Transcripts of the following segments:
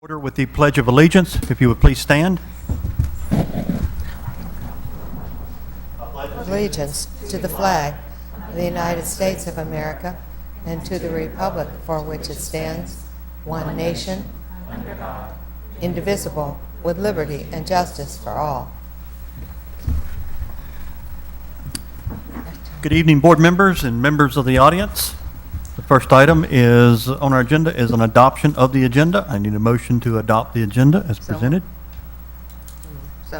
Order with the Pledge of Allegiance, if you would please stand. Allegiance to the flag of the United States of America and to the republic for which it stands, one nation, under God, indivisible, with liberty and justice for all. Good evening, board members and members of the audience. The first item is on our agenda is an adoption of the agenda. I need a motion to adopt the agenda as presented.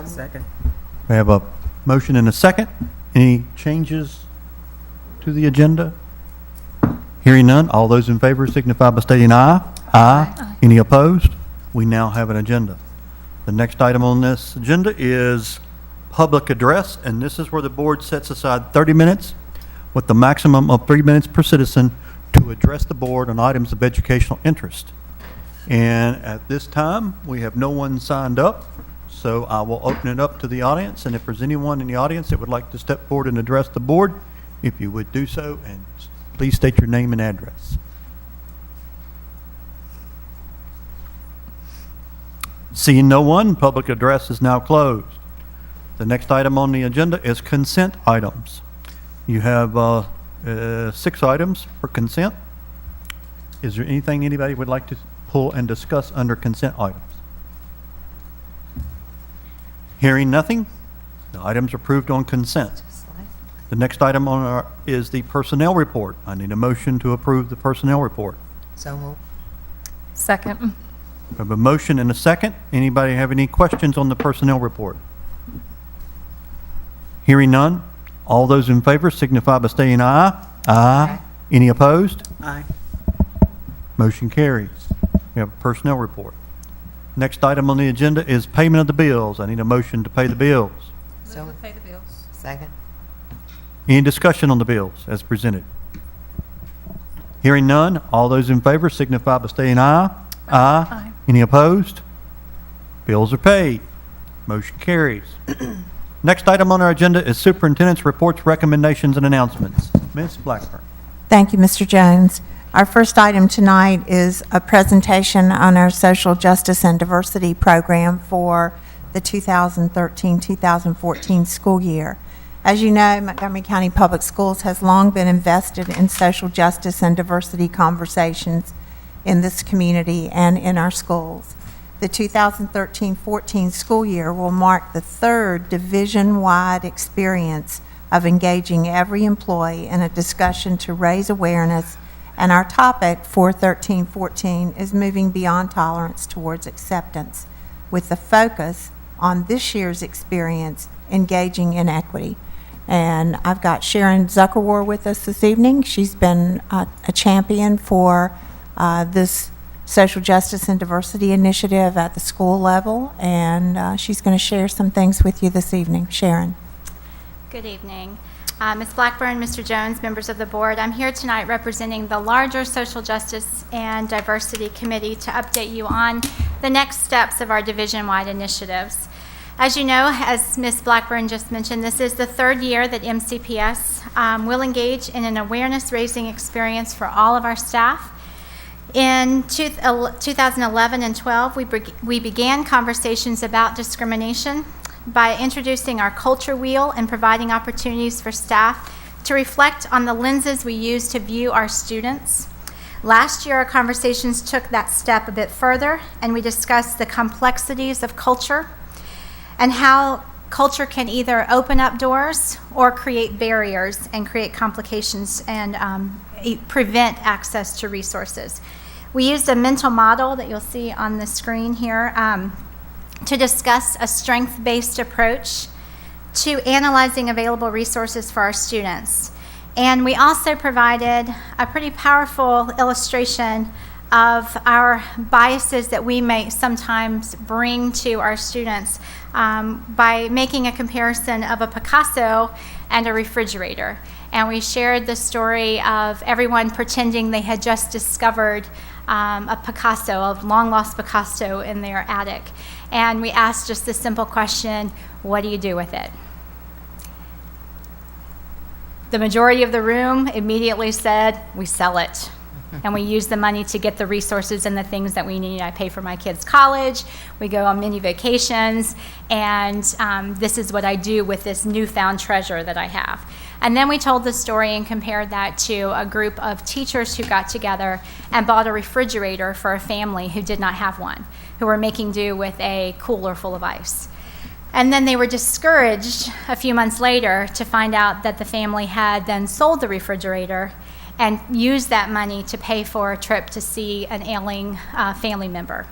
Second. We have a motion and a second. Any changes to the agenda? Hearing none, all those in favor signify by stating aye. Aye. Any opposed? We now have an agenda. The next item on this agenda is public address, and this is where the board sets aside 30 minutes with the maximum of 3 minutes per citizen to address the board on items of educational interest. And at this time, we have no one signed up, so I will open it up to the audience, and if there's anyone in the audience that would like to step forward and address the board, if you would do so, and please state your name and address. Seeing no one, public address is now closed. The next item on the agenda is consent items. You have 6 items for consent. Is there anything anybody would like to pull and discuss under consent items? Hearing nothing, the items are approved on consent. The next item on is the personnel report. I need a motion to approve the personnel report. So moved. Second. We have a motion and a second. Anybody have any questions on the personnel report? Hearing none, all those in favor signify by saying aye. Aye. Any opposed? Aye. Motion carries. We have a personnel report. Next item on the agenda is payment of the bills. I need a motion to pay the bills. So Pay the bills. second. Any discussion on the bills as presented? Hearing none, all those in favor signify by saying aye. Aye. Aye. Any opposed? Bills are paid. Motion carries. Next item on our agenda is superintendent's reports, recommendations, and announcements. Ms. Blackburn. Thank you, Mr. Jones. Our first item tonight is a presentation on our social justice and diversity program for the 2013-2014 school year. As you know, Montgomery County Public Schools has long been invested in social justice and diversity conversations in this community and in our schools. The 2013-14 school year will mark the 3rd division-wide experience of engaging every employee in a discussion to raise awareness, and our topic for 13-14 is moving beyond tolerance towards acceptance, with the focus on this year's experience, engaging in equity. And I've got Sharon Zuckerwar with us this evening. She's been a champion for this social justice and diversity initiative at the school level, and she's going to share some things with you this evening. Sharon. Good evening. Ms. Blackburn, Mr. Jones, members of the board, I'm here tonight representing the larger Social Justice and Diversity Committee to update you on the next steps of our division-wide initiatives. As you know, as Ms. Blackburn just mentioned, this is the 3rd year that MCPS will engage in an awareness-raising experience for all of our staff. In 2011 and 12, we began conversations about discrimination by introducing our culture wheel and providing opportunities for staff to reflect on the lenses we use to view our students. Last year, our conversations took that step a bit further, and we discussed the complexities of culture and how culture can either open up doors or create barriers and create complications and prevent access to resources. We used a mental model that you'll see on the screen here to discuss a strength-based approach to analyzing available resources for our students. And we also provided a pretty powerful illustration of our biases that we may sometimes bring to our students by making a comparison of a Picasso and a refrigerator. And we shared the story of everyone pretending they had just discovered a Picasso, a long-lost Picasso in their attic. And we asked just the simple question, what do you do with it? The majority of the room immediately said, we sell it. and we use the money to get the resources and the things that we need. I pay for my kids' college, we go on many vacations, and this is what I do with this newfound treasure that I have. And then we told the story and compared that to a group of teachers who got together and bought a refrigerator for a family who did not have one, who were making do with a cooler full of ice. And then they were discouraged a few months later to find out that the family had then sold the refrigerator and used that money to pay for a trip to see an ailing family member.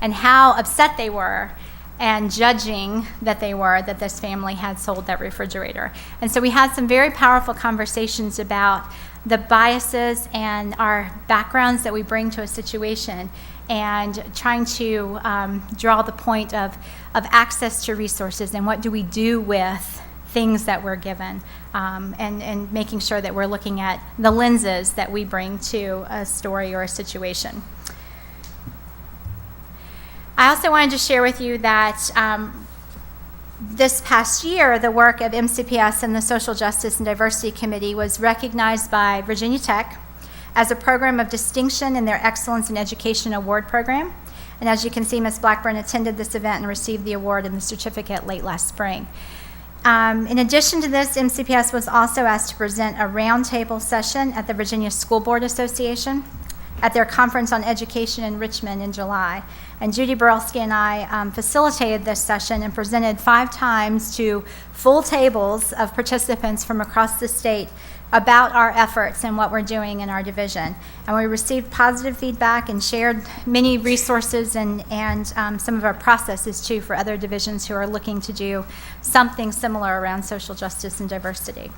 And how upset they were and judging that they were that this family had sold that refrigerator. And so we had some very powerful conversations about the biases and our backgrounds that we bring to a situation, and trying to draw the point of access to resources and what do we do with things that we're given, and making sure that we're looking at the lenses that we bring to a story or a situation. I also wanted to share with you that this past year, the work of MCPS and the Social Justice and Diversity Committee was recognized by Virginia Tech as a program of distinction in their Excellence in Education Award program. And as you can see, Ms. Blackburn attended this event and received the award and the certificate late last spring. In addition to this, MCPS was also asked to present a roundtable session at the Virginia School Board Association at their Conference on Education in Richmond in July. And Judy Borelski and I facilitated this session and presented 5 times to full tables of participants from across the state about our efforts and what we're doing in our division. And we received positive feedback and shared many resources and some of our processes too for other divisions who are looking to do something similar around social justice and diversity.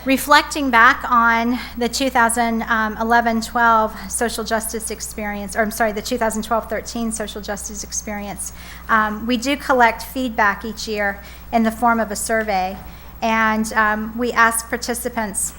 Reflecting back on the 2011-12 social justice experience, or I'm sorry, the 2012-13 social justice experience, we do collect feedback each year in the form of a survey. And we ask participants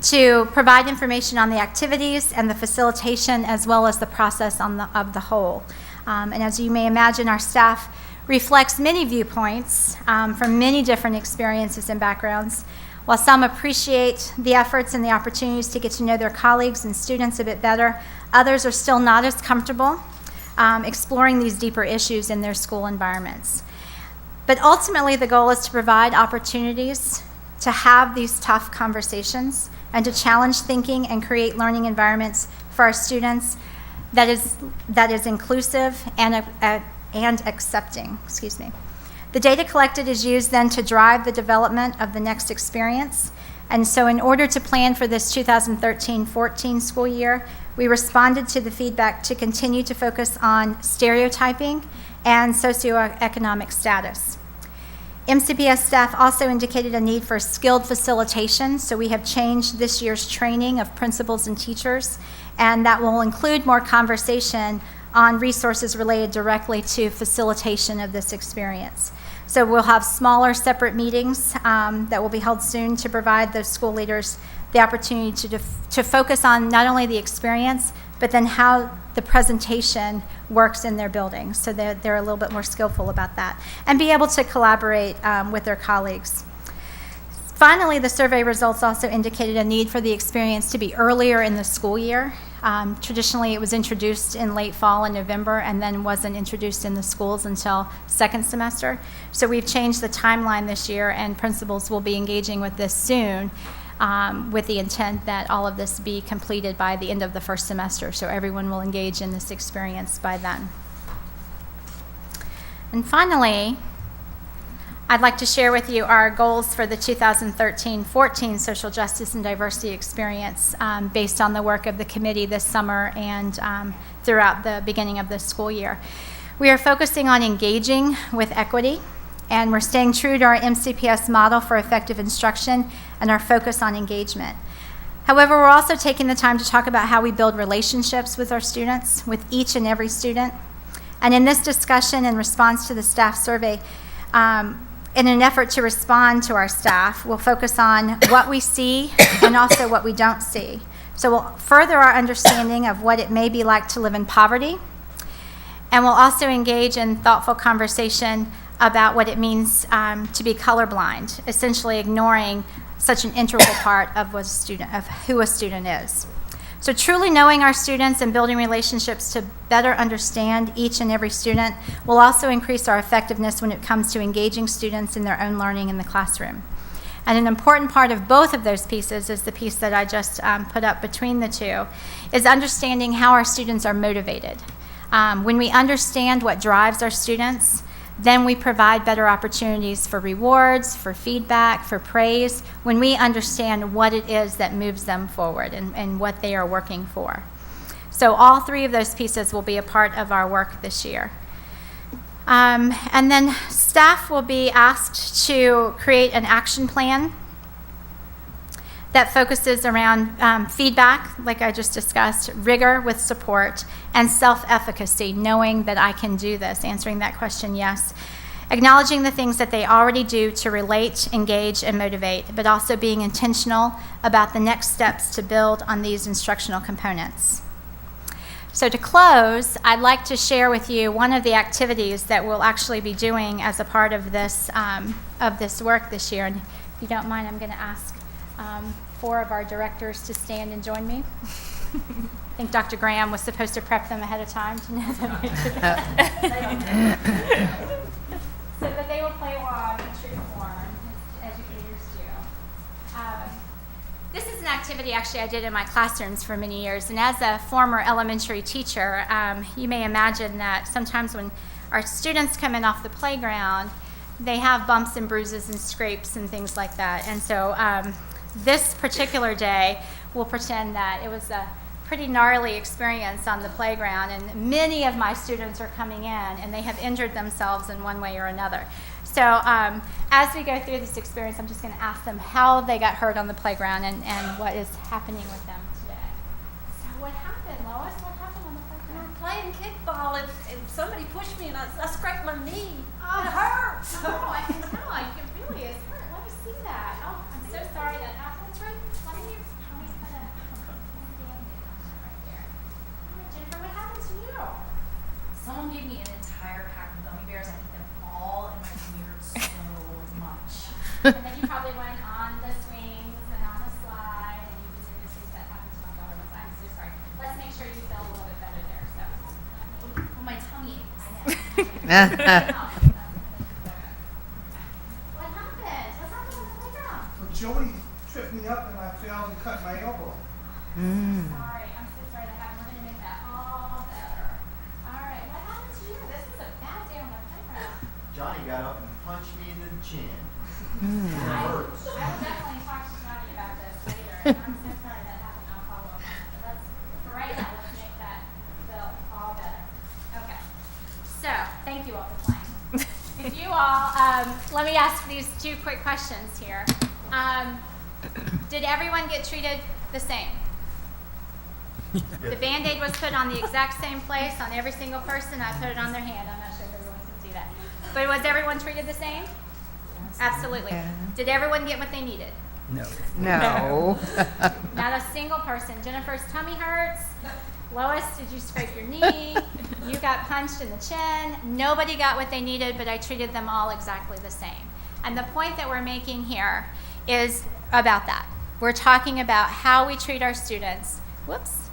to provide information on the activities and the facilitation, as well as the process of the whole. And as you may imagine, our staff reflects many viewpoints from many different experiences and backgrounds. While some appreciate the efforts and the opportunities to get to know their colleagues and students a bit better, others are still not as comfortable exploring these deeper issues in their school environments. But ultimately, the goal is to provide opportunities to have these tough conversations and to challenge thinking and create learning environments for our students that is inclusive and accepting. Excuse me. The data collected is used then to drive the development of the next experience. And so in order to plan for this 2013-14 school year, we responded to the feedback to continue to focus on stereotyping and socioeconomic status. MCPS staff also indicated a need for skilled facilitation, so we have changed this year's training of principals and teachers, and that will include more conversation on resources related directly to facilitation of this experience. So we'll have smaller separate meetings that will be held soon to provide those school leaders the opportunity to focus on not only the experience, but then how the presentation works in their buildings, so they're a little bit more skillful about that, and be able to collaborate with their colleagues. Finally, the survey results also indicated a need for the experience to be earlier in the school year. Traditionally, it was introduced in late fall and November, and then wasn't introduced in the schools until second semester. So we've changed the timeline this year, and principals will be engaging with this soon, with the intent that all of this be completed by the end of the first semester, so everyone will engage in this experience by then. And finally, I'd like to share with you our goals for the 2013-14 Social Justice and Diversity Experience based on the work of the committee this summer and throughout the beginning of this school year. We are focusing on engaging with equity, and we're staying true to our MCPS model for effective instruction and our focus on engagement. However, we're also taking the time to talk about how we build relationships with our students, with each and every student. And in this discussion, in response to the staff survey, in an effort to respond to our staff, we'll focus on what we see and also what we don't see. So we'll further our understanding of what it may be like to live in poverty, and we'll also engage in thoughtful conversation about what it means to be colorblind, essentially ignoring such an integral part of who a student is. So truly knowing our students and building relationships to better understand each and every student will also increase our effectiveness when it comes to engaging students in their own learning in the classroom. And an important part of both of those pieces is the piece that I just put up between the two, is understanding how our students are motivated. When we understand what drives our students, then we provide better opportunities for rewards, for feedback, for praise, when we understand what it is that moves them forward and what they are working for. So all three of those pieces will be a part of our work this year. And then staff will be asked to create an action plan that focuses around feedback, like I just discussed, rigor with support, and self-efficacy, knowing that I can do this, answering that question yes, acknowledging the things that they already do to relate, engage, and motivate, but also being intentional about the next steps to build on these instructional components. So to close, I'd like to share with you one of the activities that we'll actually be doing as a part of this work this year. And if you don't mind, I'm going to ask 4 of our directors to stand and join me. I think Dr. Graham was supposed to prep them ahead of time to know that we did that. So that they will play along in true form, as educators do. This is an activity actually I did in my classrooms for many years, and as a former elementary teacher, you may imagine that sometimes when our students come in off the playground, they have bumps and bruises and scrapes and things like that. And so this particular day, we'll pretend that it was a pretty gnarly experience on the playground, and many of my students are coming in and they have injured themselves in one way or another. So as we go through this experience, I'm just going to ask them how they got hurt on the playground and what is happening with them today. So what happened, Lois? What happened on the playground? Playing kickball and somebody pushed me and I scraped my knee. Oh, It hurts. Oh, I can tell. It really is hurt. Let me see that. Oh, I'm so sorry that happened. That's right. Let me put a right there. All right, Jennifer, what happened to you? Someone gave me an entire pack of gummy bears. I ate them all, and my tummy hurt so much. And then you probably went on the swings and on the slide, and you did the things that happened to my daughter. I'm so sorry. Let's make sure you feel a little bit better there. So, Well, my tummy aches. I know. What happened? What's happened on the playground? Well, Joey tripped me up and I fell and cut my elbow. Sorry, I'm so sorry that happened. We're going to make that all better. All right, what happened to you? This was a bad day on the playground. Johnny got up and punched me in the chin. I will definitely talk to Johnny about this later. And I'm so sorry that happened. I'll follow up on it. Let's, for right now, let's make that feel all better. Okay. So, thank you all for playing. If you all, let me ask these 2 quick questions here. Did everyone get treated the same? The Band-Aid was put on the exact same place on every single person. I put it on their hand. I'm not sure if everyone can see that. But was everyone treated the same? Absolutely. Did everyone get what they needed? No. Not a single person. Jennifer's tummy hurts. Lois, did you scrape your knee? You got punched in the chin. Nobody got what they needed, but I treated them all exactly the same. And the point that we're making here is about that. We're talking about how we treat our students. Whoops.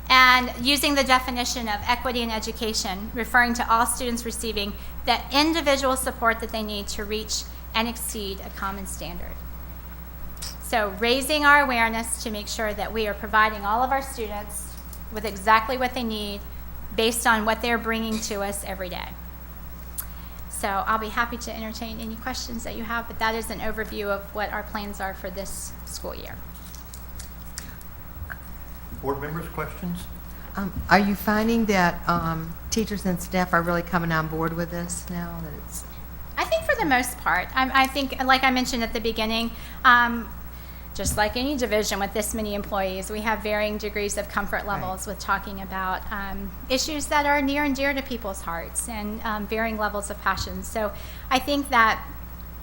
And using the definition of equity in education, referring to all students receiving the individual support that they need to reach and exceed a common standard. So raising our awareness to make sure that we are providing all of our students with exactly what they need based on what they're bringing to us every day. So I'll be happy to entertain any questions that you have, but that is an overview of what our plans are for this school year. Board members, questions? Are you finding that teachers and staff are really coming on board with this now? That it's I think for the most part, I think, like I mentioned at the beginning, just like any division with this many employees, we have varying degrees of comfort levels with talking about issues that are near and dear to people's hearts and varying levels of passion. So I think that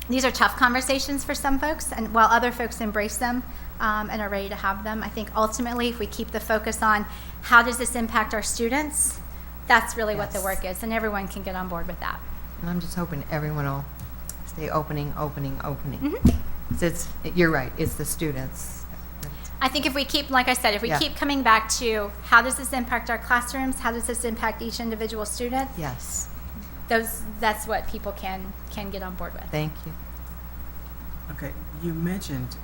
these are tough conversations for some folks, and while other folks embrace them and are ready to have them, I think ultimately if we keep the focus on how does this impact our students, that's really what the work is, and everyone can get on board with that. And I'm just hoping everyone will stay opening. Mm-hmm. You're right, it's the students. I think if we keep, like I said, if we Yeah. keep coming back to how does this impact our classrooms, how does this impact each individual student, Yes, that's what people can get on board with. thank you. Okay, you mentioned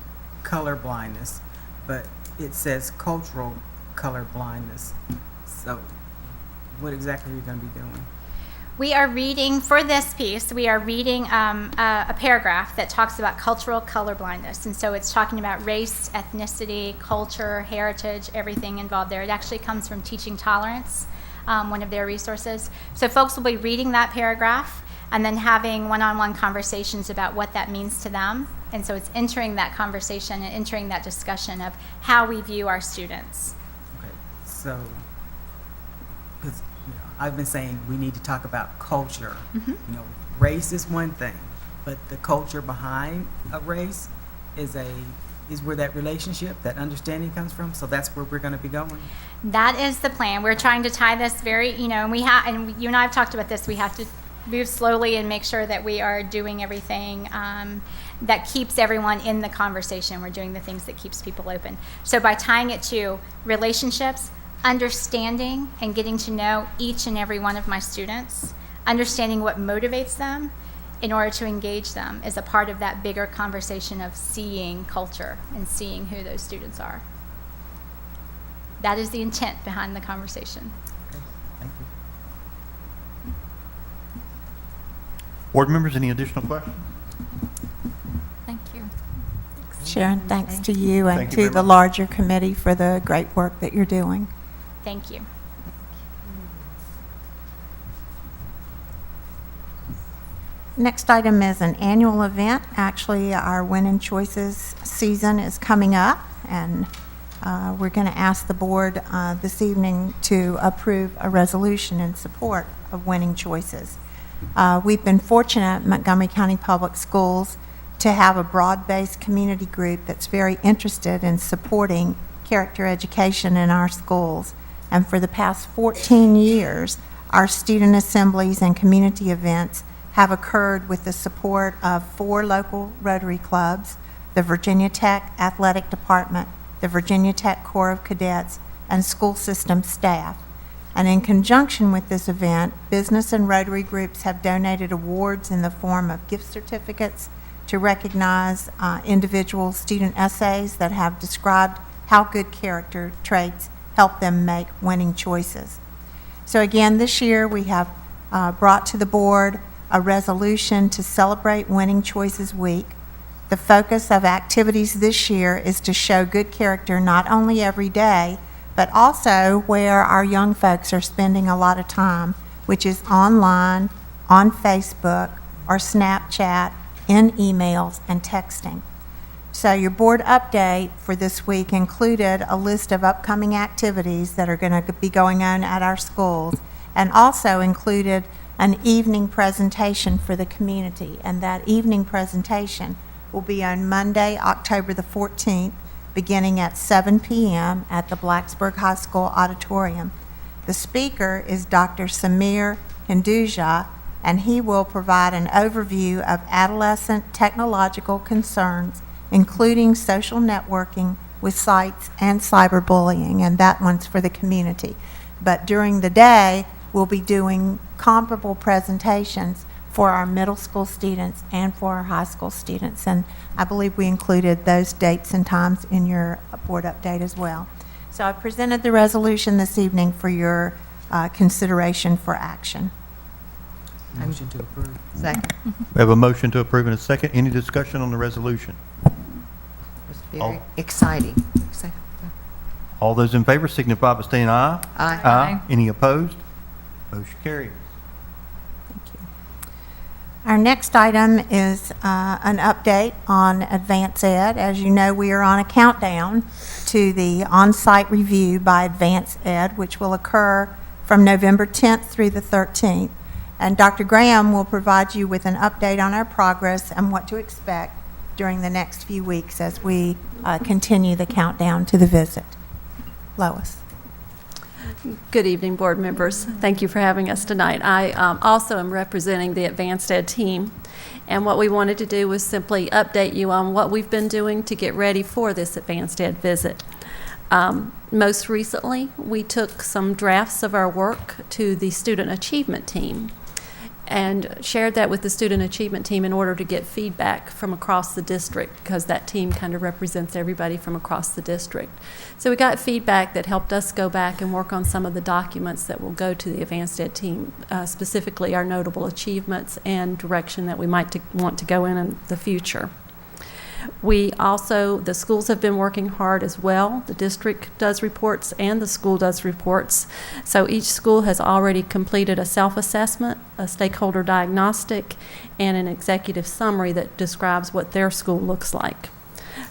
color blindness, but it says cultural color blindness. So what exactly are you going to be doing? We are reading, for this piece, we are reading a paragraph that talks about cultural colorblindness. And so it's talking about race, ethnicity, culture, heritage, everything involved there. It actually comes from Teaching Tolerance, one of their resources. So folks will be reading that paragraph and then having one-on-one conversations about what that means to them. And so it's entering that conversation and entering that discussion of how we view our students. Okay, so, because I've been saying we need to talk about culture. Race is one thing, but the culture behind a race is where that relationship, that understanding comes from. So that's where we're going to be going. That is the plan. We're trying to tie this very, and you and I have talked about this, we have to move slowly and make sure that we are doing everything that keeps everyone in the conversation. We're doing the things that keeps people open. So by tying it to relationships, understanding and getting to know each and every one of my students, understanding what motivates them in order to engage them is a part of that bigger conversation of seeing culture and seeing who those students are. That is the intent behind the conversation. Okay, thank you. Board members, any additional questions? Thank you. Sharon, thanks to you and Thank you to very the much. larger committee for the great work that you're doing. Thank you. Next item is an annual event. Actually, our Winning Choices season is coming up, and we're going to ask the board this evening to approve a resolution in support of Winning Choices. We've been fortunate at Montgomery County Public Schools to have a broad-based community group that's very interested in supporting character education in our schools. And for the past 14 years, our student assemblies and community events have occurred with the support of 4 local Rotary clubs, the Virginia Tech Athletic Department, the Virginia Tech Corps of Cadets, and school system staff. And in conjunction with this event, business and Rotary groups have donated awards in the form of gift certificates to recognize individual student essays that have described how good character traits help them make winning choices. So again, this year we have brought to the board a resolution to celebrate Winning Choices Week. The focus of activities this year is to show good character not only every day, but also where our young folks are spending a lot of time, which is online, on Facebook, or Snapchat, in emails and texting. So your board update for this week included a list of upcoming activities that are going to be going on at our schools, and also included an evening presentation for the community. And that evening presentation will be on Monday, October the 14th, beginning at 7 p.m. at the Blacksburg High School Auditorium. The speaker is Dr. Samir Hinduja, and he will provide an overview of adolescent technological concerns, including social networking with sites and cyberbullying, and that one's for the community. But during the day, we'll be doing comparable presentations for our middle school students and for our high school students. And I believe we included those dates and times in your board update as well. So I presented the resolution this evening for your consideration for action. Motion to approve. Second. We have a motion to approve and a second. Any discussion on the resolution? It's very All- exciting. All those in favor signify by saying aye. Aye. Aye. Any opposed? Motion carries. Our next item is an update on Advance Ed. As you know, we are on a countdown to the on-site review by Advance Ed, which will occur from November 10th through the 13th. And Dr. Graham will provide you with an update on our progress and what to expect during the next few weeks as we continue the countdown to the visit. Lois. Good evening, board members. Thank you for having us tonight. I also am representing the Advanced Ed team, And what we wanted to do was simply update you on what we've been doing to get ready for this Advanced Ed visit. Most recently, we took some drafts of our work to the Student Achievement Team and shared that with the Student Achievement Team in order to get feedback from across the district, because that team kind of represents everybody from across the district. So we got feedback that helped us go back and work on some of the documents that will go to the Advanced Ed team, specifically our notable achievements and direction that we might want to go in the future. We also, the schools have been working hard as well. The district does reports and the school does reports. So each school has already completed a self-assessment, a stakeholder diagnostic, and an executive summary that describes what their school looks like.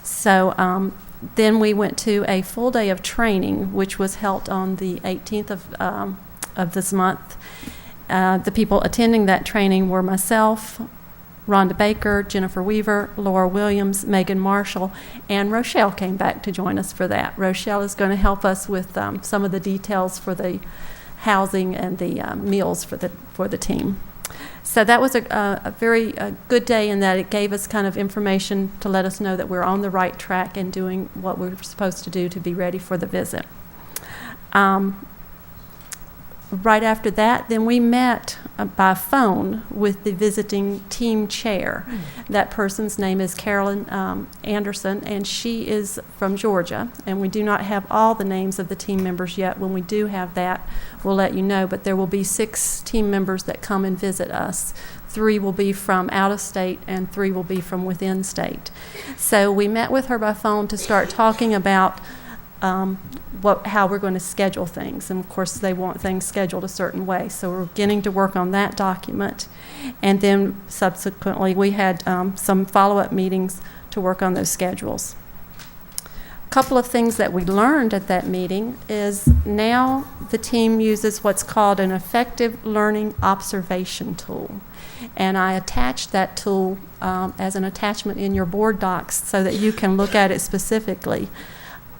So then we went to a full day of training, which was held on the 18th of this month. The people attending that training were myself, Rhonda Baker, Jennifer Weaver, Laura Williams, Megan Marshall, and Rochelle came back to join us for that. Rochelle is going to help us with some of the details for the housing and the meals for the team. So that was a very good day in that it gave us kind of information to let us know that we're on the right track and doing what we're supposed to do to be ready for the visit. Right after that, then we met by phone with the visiting team chair. That person's name is Carolyn Anderson, and she is from Georgia. And we do not have all the names of the team members yet. When we do have that, we'll let you know. But there will be 6 team members that come and visit us. 3 will be from out of state, and 3 will be from within state. So we met with her by phone to start talking about how we're going to schedule things. And of course, they want things scheduled a certain way. So we're beginning to work on that document. And then subsequently, we had some follow-up meetings to work on those schedules. A couple of things that we learned at that meeting is now the team uses what's called an effective learning observation tool. And I attached that tool as an attachment in your board docs so that you can look at it specifically.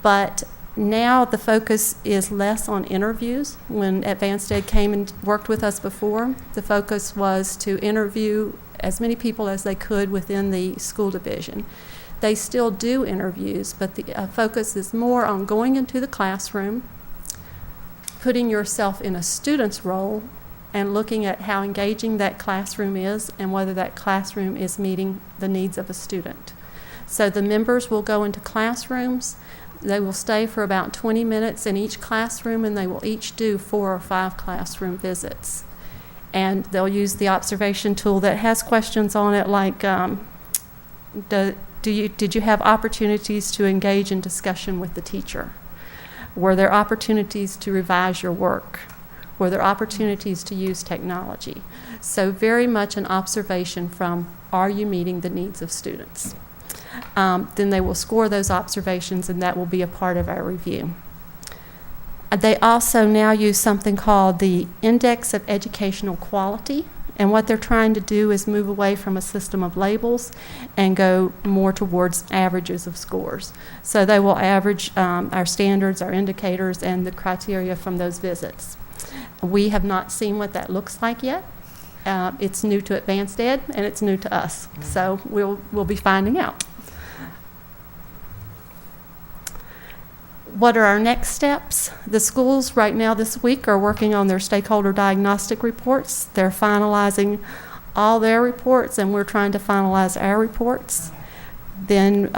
But now the focus is less on interviews. When Advanced Ed came and worked with us before, the focus was to interview as many people as they could within the school division. They still do interviews, but the focus is more on going into the classroom, putting yourself in a student's role, and looking at how engaging that classroom is and whether that classroom is meeting the needs of a student. So the members will go into classrooms. They will stay for about 20 minutes in each classroom, and they will each do 4 or 5 classroom visits. And they'll use the observation tool that has questions on it like, did you have opportunities to engage in discussion with the teacher? Were there opportunities to revise your work? Were there opportunities to use technology? So very much an observation from, are you meeting the needs of students? Then they will score those observations, and that will be a part of our review. They also now use something called the Index of Educational Quality, and what they're trying to do is move away from a system of labels and go more towards averages of scores. So they will average our standards, our indicators, and the criteria from those visits. We have not seen what that looks like yet. It's new to Advanced Ed, and it's new to us, so we'll be finding out. What are our next steps? The schools right now this week are working on their stakeholder diagnostic reports. They're finalizing all their reports, and we're trying to finalize our reports. Then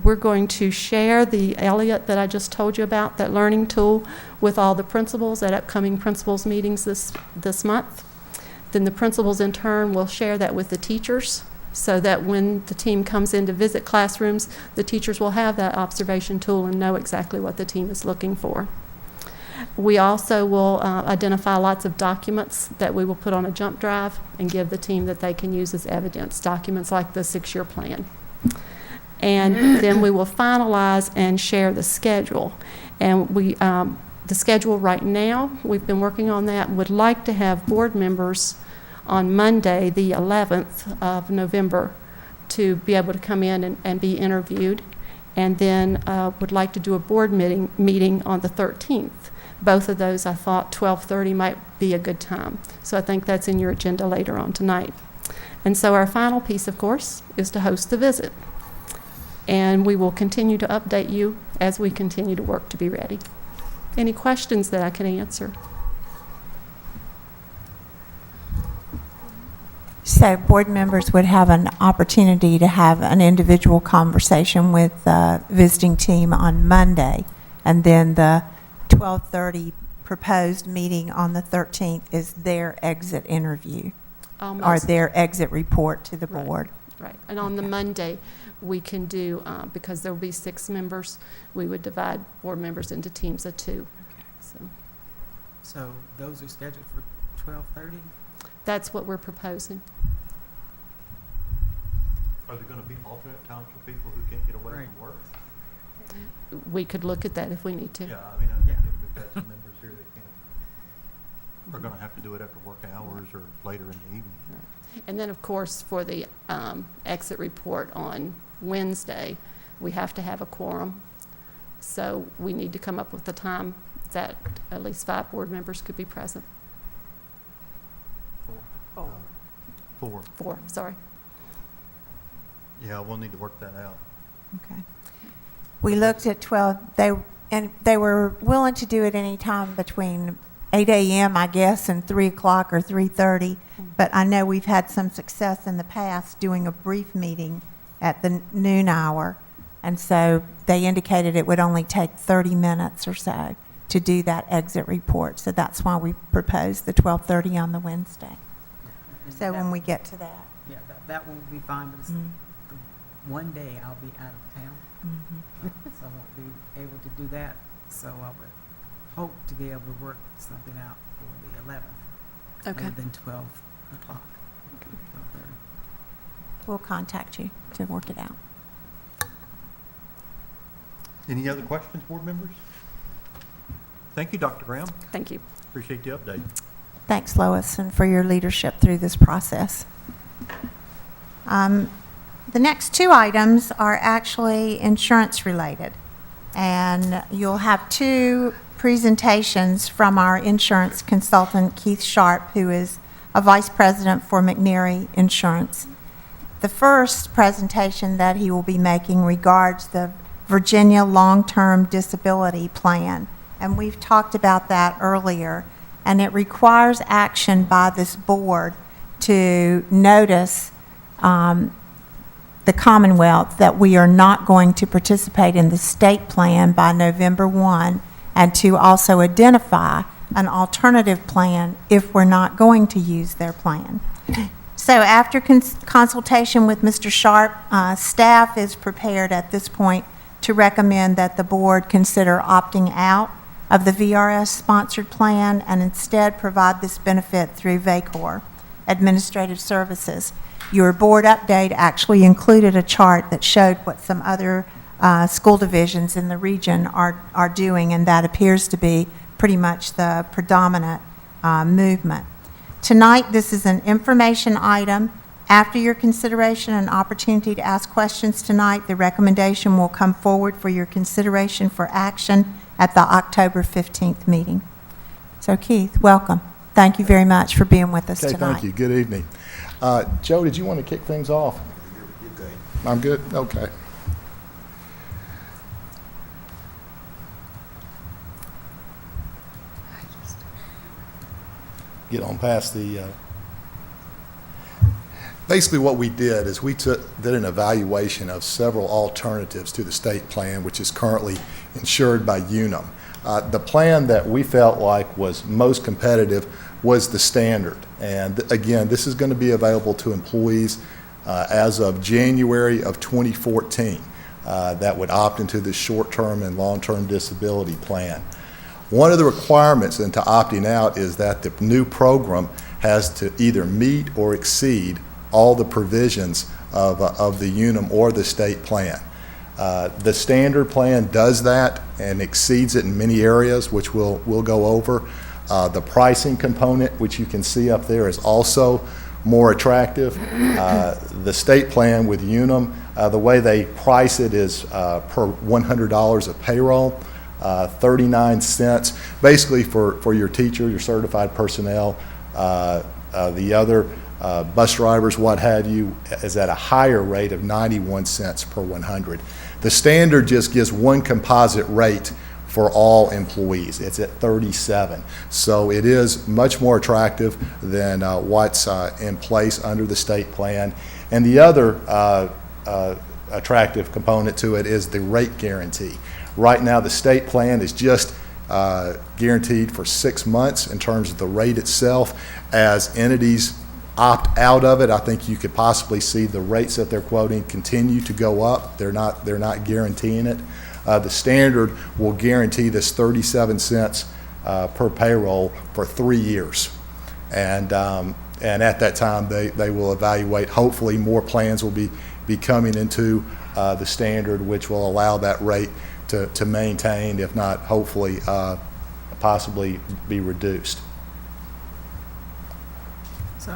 we're going to share the Elliott that I just told you about, that learning tool, with all the principals at upcoming principals meetings this month. Then the principals in turn will share that with the teachers, so that when the team comes in to visit classrooms, the teachers will have that observation tool and know exactly what the team is looking for. We also will identify lots of documents that we will put on a jump drive and give the team that they can use as evidence, documents like the 6-year plan. And then we will finalize and share the schedule. And the schedule right now, we've been working on that, would like to have board members on Monday, the 11th of November, to be able to come in and be interviewed, and then would like to do a board meeting on the 13th. Both of those, I thought 12:30 might be a good time. So I think that's in your agenda later on tonight. And so our final piece, of course, is to host the visit. And we will continue to update you as we continue to work to be ready. Any questions that I can answer? So board members would have an opportunity to have an individual conversation with the visiting team on Monday, and then the 12:30 proposed meeting on the 13th is their exit interview or Almost. their exit report to the Right. board. Right. And on the Monday, we can do, because there will be 6 members, we would divide board members into teams of 2. So those are scheduled for 12:30? That's what we're proposing. Are there going to be alternate times for people who can't get away Right. from work? We could look at that if we need to. Yeah, I mean, I think Yeah. we've got some members here that can't, are going to have to do it after work hours or later in the evening. And then, of course, for the exit report on Wednesday, we have to have a quorum. So we need to come up with a time that at least 5 board members could be present. 4. 4, sorry. Yeah, we'll need to work that out. Okay. We looked at 12, they were willing to do it any time between 8 a.m., I guess, and 3 o'clock or 3:30. But I know we've had some success in the past doing a brief meeting at the noon hour. And so they indicated it would only take 30 minutes or so to do that exit report. So that's why we proposed the 12:30 on the Wednesday. And So that- when we get to that. Yeah, that one will be fine, but it's Mhm. the one day I'll be out of town, so I won't be able to do that. So I would hope to be able to work something out for the 11th. Okay. Other than 12 o'clock. 12:30. We'll contact you to work it out. Any other questions, board members? Thank you, Dr. Graham. Thank you. Appreciate the update. Thanks, Lois, and for your leadership through this process. The next 2 items are actually insurance-related, and you'll have 2 presentations from our insurance consultant, Keith Sharp, who is a vice president for McNary Insurance. The first presentation that he will be making regards the Virginia Long-Term Disability Plan, and we've talked about that earlier, and it requires action by this board to notice the Commonwealth that we are not going to participate in the state plan by November 1, and to also identify an alternative plan if we're not going to use their plan. So after consultation with Mr. Sharp, staff is prepared at this point to recommend that the board consider opting out of the VRS-sponsored plan and instead provide this benefit through VACOR, Administrative Services. Your board update actually included a chart that showed what some other school divisions in the region are doing, and that appears to be pretty much the predominant movement. Tonight, this is an information item. After your consideration and opportunity to ask questions tonight, the recommendation will come forward for your consideration for action at the October 15th meeting. So Keith, welcome. Thank you very much for being with us Okay, tonight. thank you. Good evening. Joe, did you want to kick things off? You're good. I'm good? Okay. Get on past the... Basically, what we did is we did an evaluation of several alternatives to the state plan, which is currently insured by Unum. The plan that we felt like was most competitive was the standard. And again, this is going to be available to employees as of January of 2014 that would opt into the short-term and long-term disability plan. One of the requirements into opting out is that the new program has to either meet or exceed all the provisions of the Unum or the state plan. The standard plan does that and exceeds it in many areas, which we'll go over. The pricing component, which you can see up there, is also more attractive. The state plan with Unum, the way they price it is per $100 of payroll, 39 cents, basically for your teacher, your certified personnel. The other bus drivers, what have you, is at a higher rate of 91 cents per 100. The standard just gives one composite rate for all employees. It's at 37. So it is much more attractive than what's in place under the state plan. And the other attractive component to it is the rate guarantee. Right now, the state plan is just guaranteed for 6 months in terms of the rate itself. As entities opt out of it, I think you could possibly see the rates that they're quoting continue to go up. They're not guaranteeing it. The standard will guarantee this 37 cents per payroll for 3 years. And at that time, they will evaluate. Hopefully, more plans will be coming into the standard, which will allow that rate to maintain, if not, hopefully, possibly be reduced. So,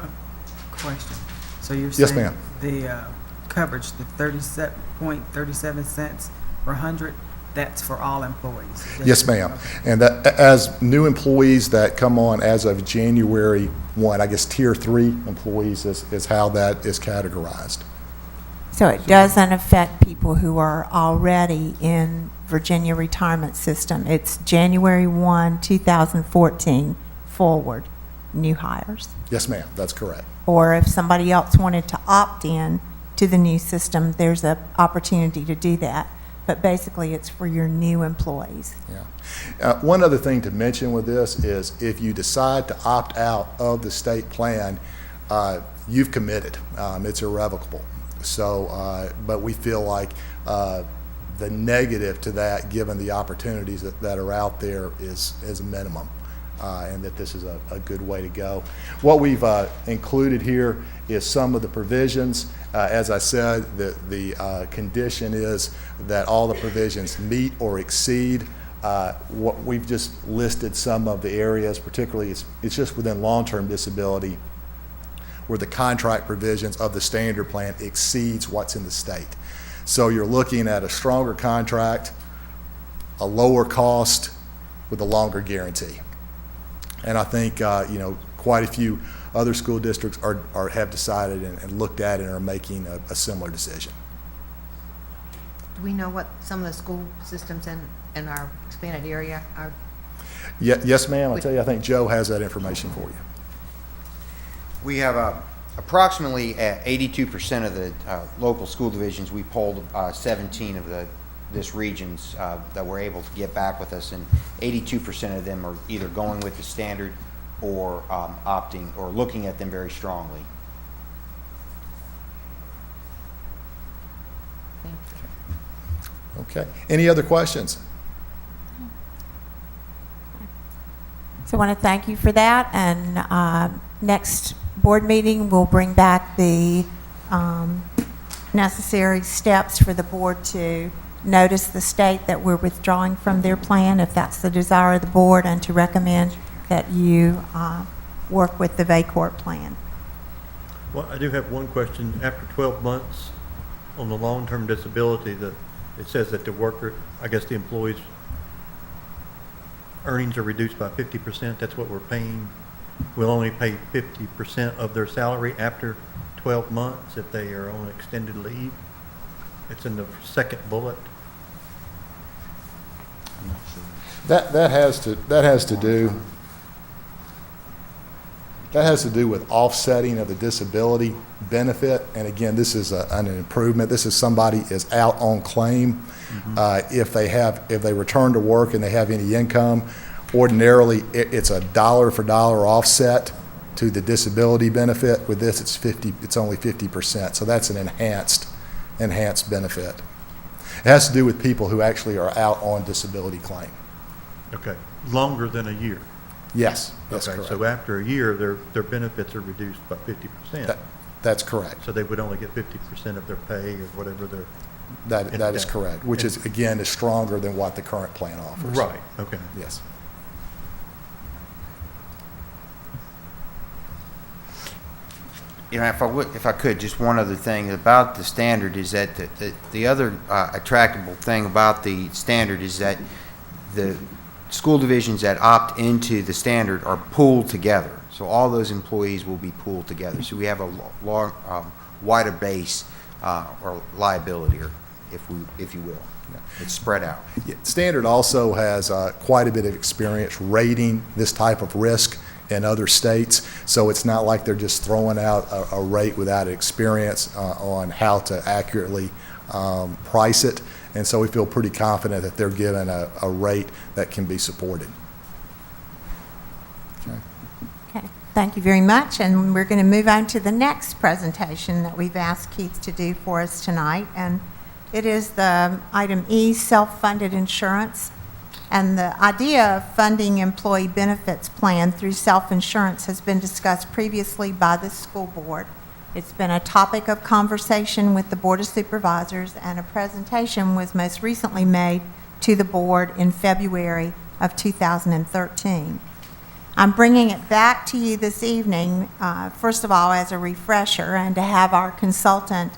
question. So you're Yes, saying ma'am. the coverage, the 37.37 cents per 100, that's for all employees? Yes, ma'am. And that, as new employees that come on as of January 1, I guess Tier 3 employees is how that is categorized. So it doesn't affect people who are already in Virginia retirement system. It's January 1, 2014 forward, new hires. Yes, ma'am, that's correct. Or if somebody else wanted to opt in to the new system, there's an opportunity to do that. But basically, it's for your new employees. Yeah. One other thing to mention with this is if you decide to opt out of the state plan, you've committed. It's irrevocable. So, but we feel like the negative to that, given the opportunities that are out there, is a minimum, and that this is a good way to go. What we've included here is some of the provisions. As I said, the condition is that all the provisions meet or exceed. What we've just listed some of the areas, particularly it's just within long-term disability, where the contract provisions of the standard plan exceeds what's in the state. So you're looking at a stronger contract, a lower cost with a longer guarantee. And I think quite a few other school districts have decided and looked at it and are making a similar decision. Do we know what some of the school systems in our expanded area are? Yes, ma'am. I'll tell you, I think Joe has that information for you. We have approximately 82% of the local school divisions. We polled 17 of this regions that were able to get back with us, and 82% of them are either going with the standard or opting or looking at them very strongly. Okay. Any other questions? So I want to thank you for that, and next board meeting, we'll bring back the necessary steps for the board to notice the state that we're withdrawing from their plan, if that's the desire of the board, and to recommend that you work with the VACORT plan. Well, I do have one question. After 12 months on the long-term disability, it says that the worker, I guess the employees' earnings are reduced by 50%. That's what we're paying. We'll only pay 50% of their salary after 12 months if they are on extended leave. It's in the second bullet. I'm not sure. That has to do with offsetting of the disability benefit. And again, this is an improvement. This is somebody is out on claim. If they return to work and they have any income, ordinarily it's a dollar for dollar offset to the disability benefit. With this, it's only 50%. So that's an enhanced benefit. It has to do with people who actually are out on disability claim. Okay. Longer than a year. Yes, that's Okay, correct. so after a year, their benefits are reduced by 50%. That's correct. So they would only get 50% of their pay or whatever their... That is correct, which is, again, is stronger than what the current plan offers. Right, okay. Yes. You know, if I could, just one other thing about the standard is that the other attractable thing about the standard is that the school divisions that opt into the standard are pooled together. So all those employees will be pooled together. So we have a wider base or liability, or if you will. It's spread out. Yeah, Standard also has quite a bit of experience rating this type of risk in other states, so it's not like they're just throwing out a rate without experience on how to accurately price it, and so we feel pretty confident that they're given a rate that can be supported. Okay, thank you very much, and we're going to move on to the next presentation that we've asked Keith to do for us tonight, and it is the item E, self-funded insurance. And the idea of funding employee benefits plan through self-insurance has been discussed previously by the school board. It's been a topic of conversation with the Board of Supervisors, and a presentation was most recently made to the board in February of 2013. I'm bringing it back to you this evening, first of all, as a refresher, and to have our consultant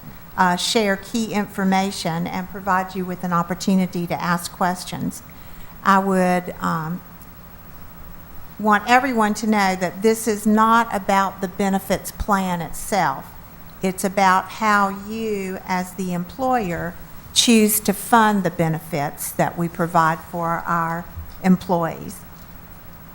share key information and provide you with an opportunity to ask questions. I would want everyone to know that this is not about the benefits plan itself. It's about how you, as the employer, choose to fund the benefits that we provide for our employees.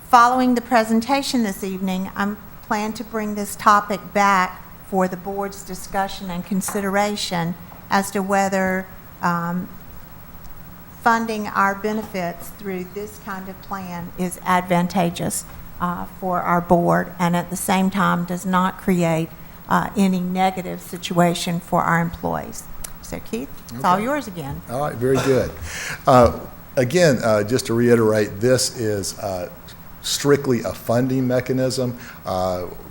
Following the presentation this evening, I plan to bring this topic back for the board's discussion and consideration as to whether funding our benefits through this kind of plan is advantageous for our board, and at the same time does not create any negative situation for our employees. So Keith, it's all yours again. All right, very good. Again, just to reiterate, this is strictly a funding mechanism.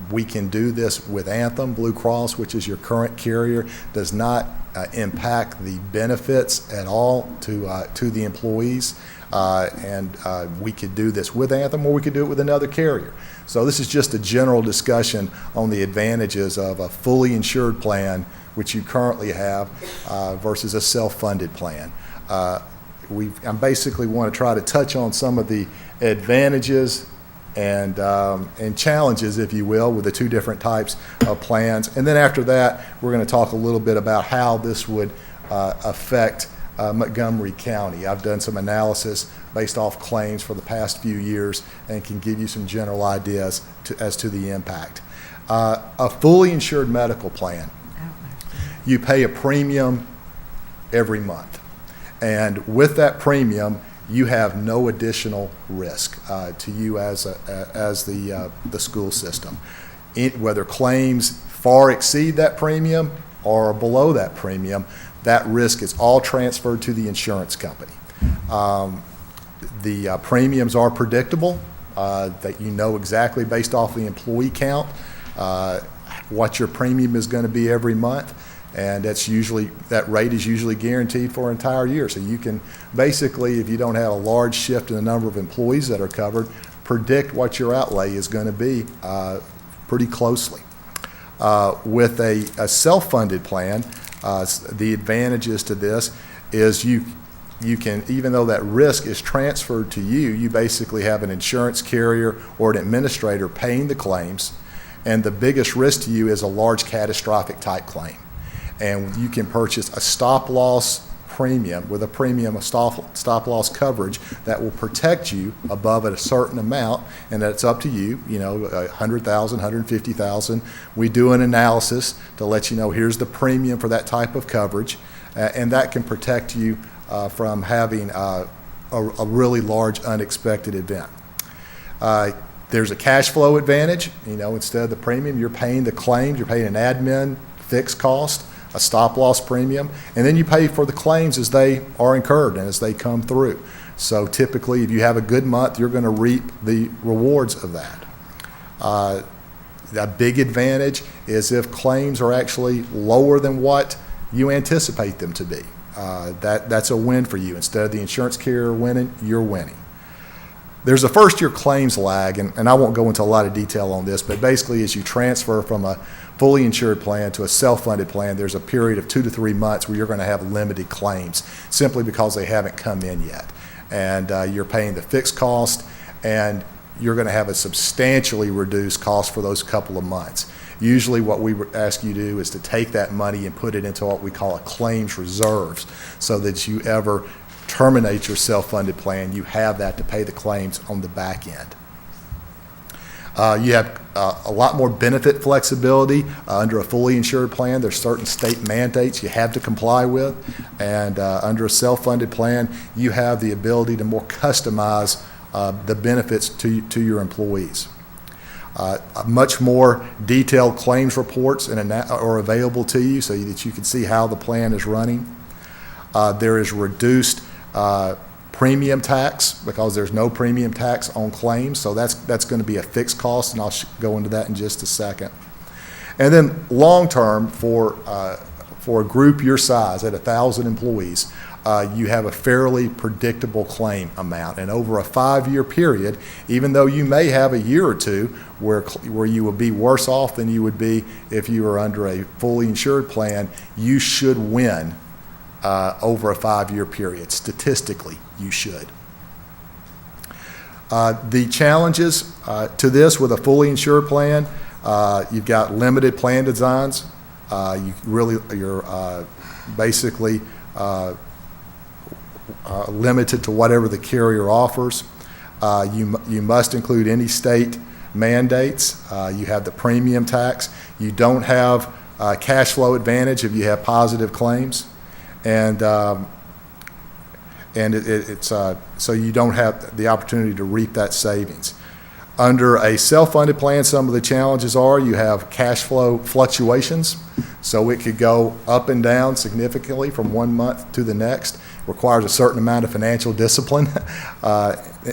We can do this with Anthem. Blue Cross, which is your current carrier, does not impact the benefits at all to the employees. And we could do this with Anthem, or we could do it with another carrier. So this is just a general discussion on the advantages of a fully insured plan, which you currently have, versus a self-funded plan. I basically want to try to touch on some of the advantages and challenges, if you will, with the two different types of plans. And then after that, we're going to talk a little bit about how this would affect Montgomery County. I've done some analysis based off claims for the past few years and can give you some general ideas as to the impact. A fully insured medical plan, you pay a premium every month. And with that premium, you have no additional risk to you as the school system. Whether claims far exceed that premium or below that premium, that risk is all transferred to the insurance company. The premiums are predictable, that you know exactly based off the employee count what your premium is going to be every month. And that rate is usually guaranteed for an entire year. So you can basically, if you don't have a large shift in the number of employees that are covered, predict what your outlay is going to be pretty closely. With a self-funded plan, the advantages to this is you can, even though that risk is transferred to you, you basically have an insurance carrier or an administrator paying the claims, and the biggest risk to you is a large catastrophic type claim. And you can purchase a stop-loss premium with a premium of stop-loss coverage that will protect you above a certain amount, and that's up to you, $100,000, $150,000. We do an analysis to let you know here's the premium for that type of coverage, and that can protect you from having a really large unexpected event. There's a cash flow advantage. Instead of the premium, you're paying the claims, you're paying an admin fixed cost, a stop-loss premium, and then you pay for the claims as they are incurred and as they come through. So typically, if you have a good month, you're going to reap the rewards of that. A big advantage is if claims are actually lower than what you anticipate them to be. That's a win for you. Instead of the insurance carrier winning, you're winning. There's a first-year claims lag, and I won't go into a lot of detail on this, but basically as you transfer from a fully insured plan to a self-funded plan, there's a period of 2 to 3 months where you're going to have limited claims simply because they haven't come in yet. and you're paying the fixed cost, and you're going to have a substantially reduced cost for those couple of months. Usually what we would ask you to do is to take that money and put it into what we call a claims reserves, so that you ever terminate your self-funded plan, you have that to pay the claims on the back end. You have a lot more benefit flexibility under a fully insured plan. There's certain state mandates you have to comply with, and under a self-funded plan, you have the ability to more customize the benefits to your employees. Much more detailed claims reports are available to you so that you can see how the plan is running. There is reduced premium tax because there's no premium tax on claims, so that's going to be a fixed cost, and I'll go into that in just a second. And then long-term, for a group your size at 1,000 employees, you have a fairly predictable claim amount. And over a 5-year period, even though you may have a year or two where you will be worse off than you would be if you were under a fully insured plan, you should win over a 5-year period. Statistically, you should. The challenges to this with a fully insured plan, you've got limited plan designs. You're basically limited to whatever the carrier offers. You must include any state mandates. You have the premium tax. You don't have cash flow advantage if you have positive claims, and so you don't have the opportunity to reap that savings. Under a self-funded plan, some of the challenges are you have cash flow fluctuations, so it could go up and down significantly from one month to the next. Requires a certain amount of financial discipline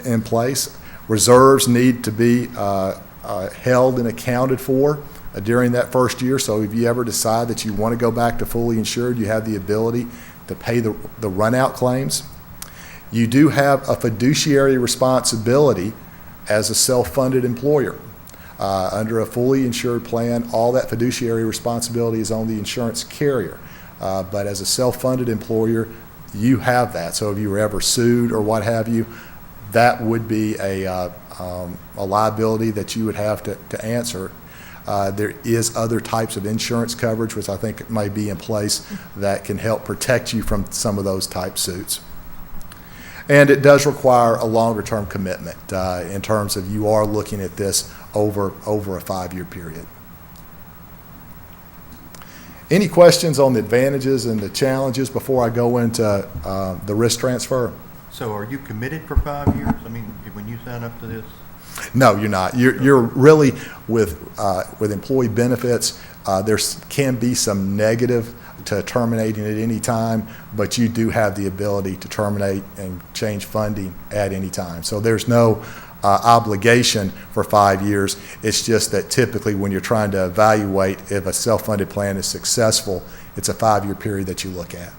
in place. Reserves need to be held and accounted for during that first year, so if you ever decide that you want to go back to fully insured, you have the ability to pay the run-out claims. You do have a fiduciary responsibility as a self-funded employer. Under a fully insured plan, all that fiduciary responsibility is on the insurance carrier. But as a self-funded employer, you have that. So if you were ever sued or what have you, that would be a liability that you would have to answer. There is other types of insurance coverage, which I think may be in place, that can help protect you from some of those type suits. And it does require a longer-term commitment in terms of you are looking at this over a 5-year period. Any questions on the advantages and the challenges before I go into the risk transfer? So are you committed for 5 years? I mean, when you sign up to this? No, you're not. You're really with employee benefits. There can be some negative to terminating at any time, but you do have the ability to terminate and change funding at any time. So there's no obligation for 5 years. It's just that typically when you're trying to evaluate if a self-funded plan is successful, it's a 5-year period that you look at.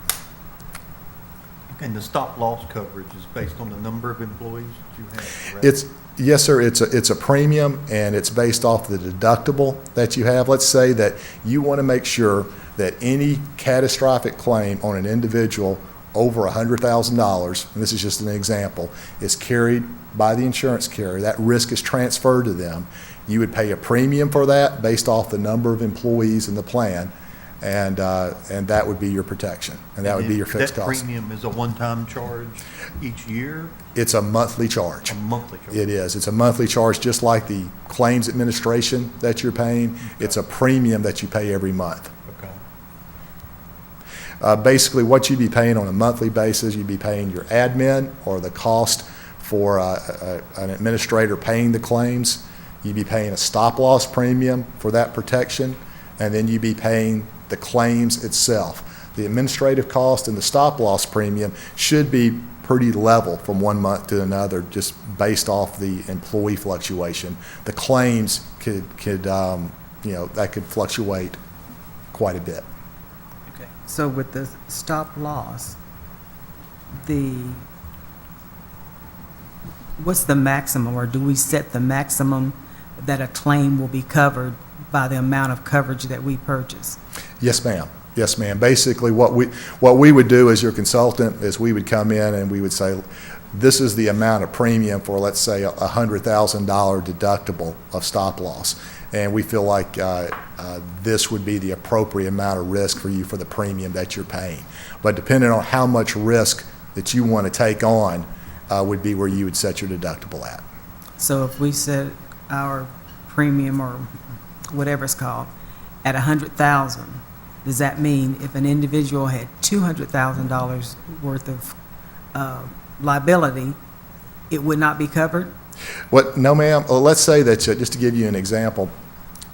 And the stop loss coverage is based on the number of employees that you have, correct? Yes, sir. It's a premium, and it's based off the deductible that you have. Let's say that you want to make sure that any catastrophic claim on an individual over $100,000, and this is just an example, is carried by the insurance carrier. That risk is transferred to them. You would pay a premium for that based off the number of employees in the plan, and that would be your protection, and that would be your fixed cost. That premium is a one-time charge each year? It's a monthly charge. A monthly charge. It is. It's a monthly charge, just like the claims administration that you're paying. Okay. It's a premium that you pay every month. Okay. Basically, what you'd be paying on a monthly basis, you'd be paying your admin or the cost for an administrator paying the claims. You'd be paying a stop-loss premium for that protection, and then you'd be paying the claims itself. The administrative cost and the stop-loss premium should be pretty level from one month to another, just based off the employee fluctuation. The claims could that could fluctuate quite a bit. Okay. So with the stop loss, what's the maximum, or do we set the maximum that a claim will be covered by the amount of coverage that we purchase? Yes, ma'am. Yes, ma'am. Basically, what we would do as your consultant is we would come in and we would say, this is the amount of premium for, let's say, a $100,000 deductible of stop loss. And we feel like this would be the appropriate amount of risk for you for the premium that you're paying. But depending on how much risk that you want to take on would be where you would set your deductible at. So if we set our premium or whatever it's called at $100,000, does that mean if an individual had $200,000 worth of liability, it would not be covered? No, ma'am. Well, let's say that, just to give you an example,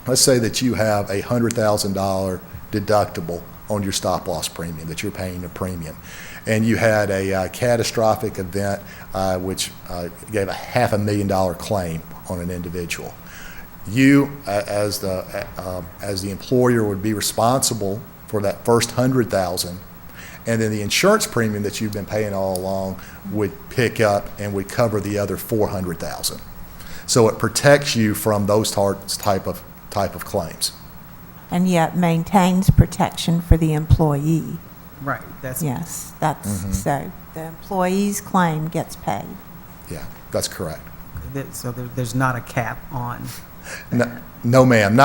let's say that you have a $100,000 deductible on your stop loss premium, that you're paying a premium, and you had a catastrophic event which gave a $500,000 claim on an individual. You, as the employer, would be responsible for that first $100,000, and then the insurance premium that you've been paying all along would pick up and would cover the other $400,000. So it protects you from those type of claims. And yet maintains protection for the employee. Right. Yes, so the employee's claim gets paid. Yeah, that's correct. So there's not a cap on. No, ma'am.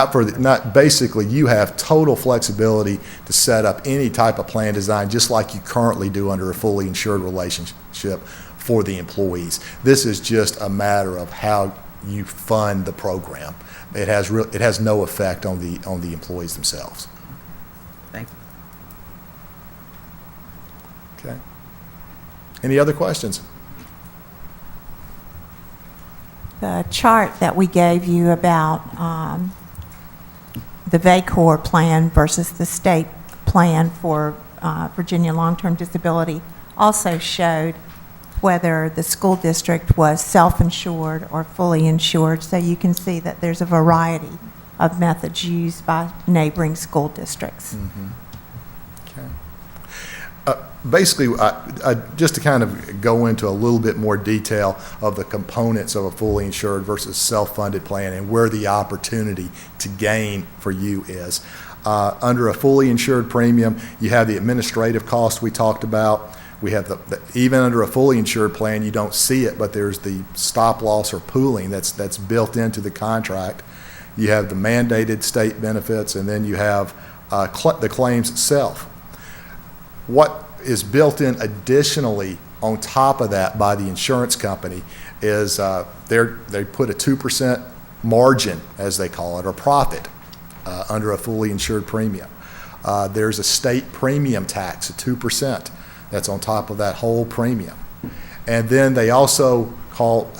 Basically, you have total flexibility to set up any type of plan design, just like you currently do under a fully insured relationship for the employees. This is just a matter of how you fund the program. It has no effect on the employees themselves. Thank you. Okay. Any other questions? The chart that we gave you about the VACOR plan versus the state plan for Virginia long-term disability also showed whether the school district was self-insured or fully insured. So you can see that there's a variety of methods used by neighboring school districts. Mm-hmm. Okay. Basically, just to kind of go into a little bit more detail of the components of a fully insured versus self-funded plan and where the opportunity to gain for you is. Under a fully insured premium, you have the administrative cost we talked about. We have even under a fully insured plan, you don't see it, but there's the stop loss or pooling that's built into the contract. You have the mandated state benefits, and then you have the claims itself. What is built in additionally on top of that by the insurance company is they put a 2% margin, as they call it, or profit under a fully insured premium. There's a state premium tax of 2%. That's on top of that whole premium. And then they also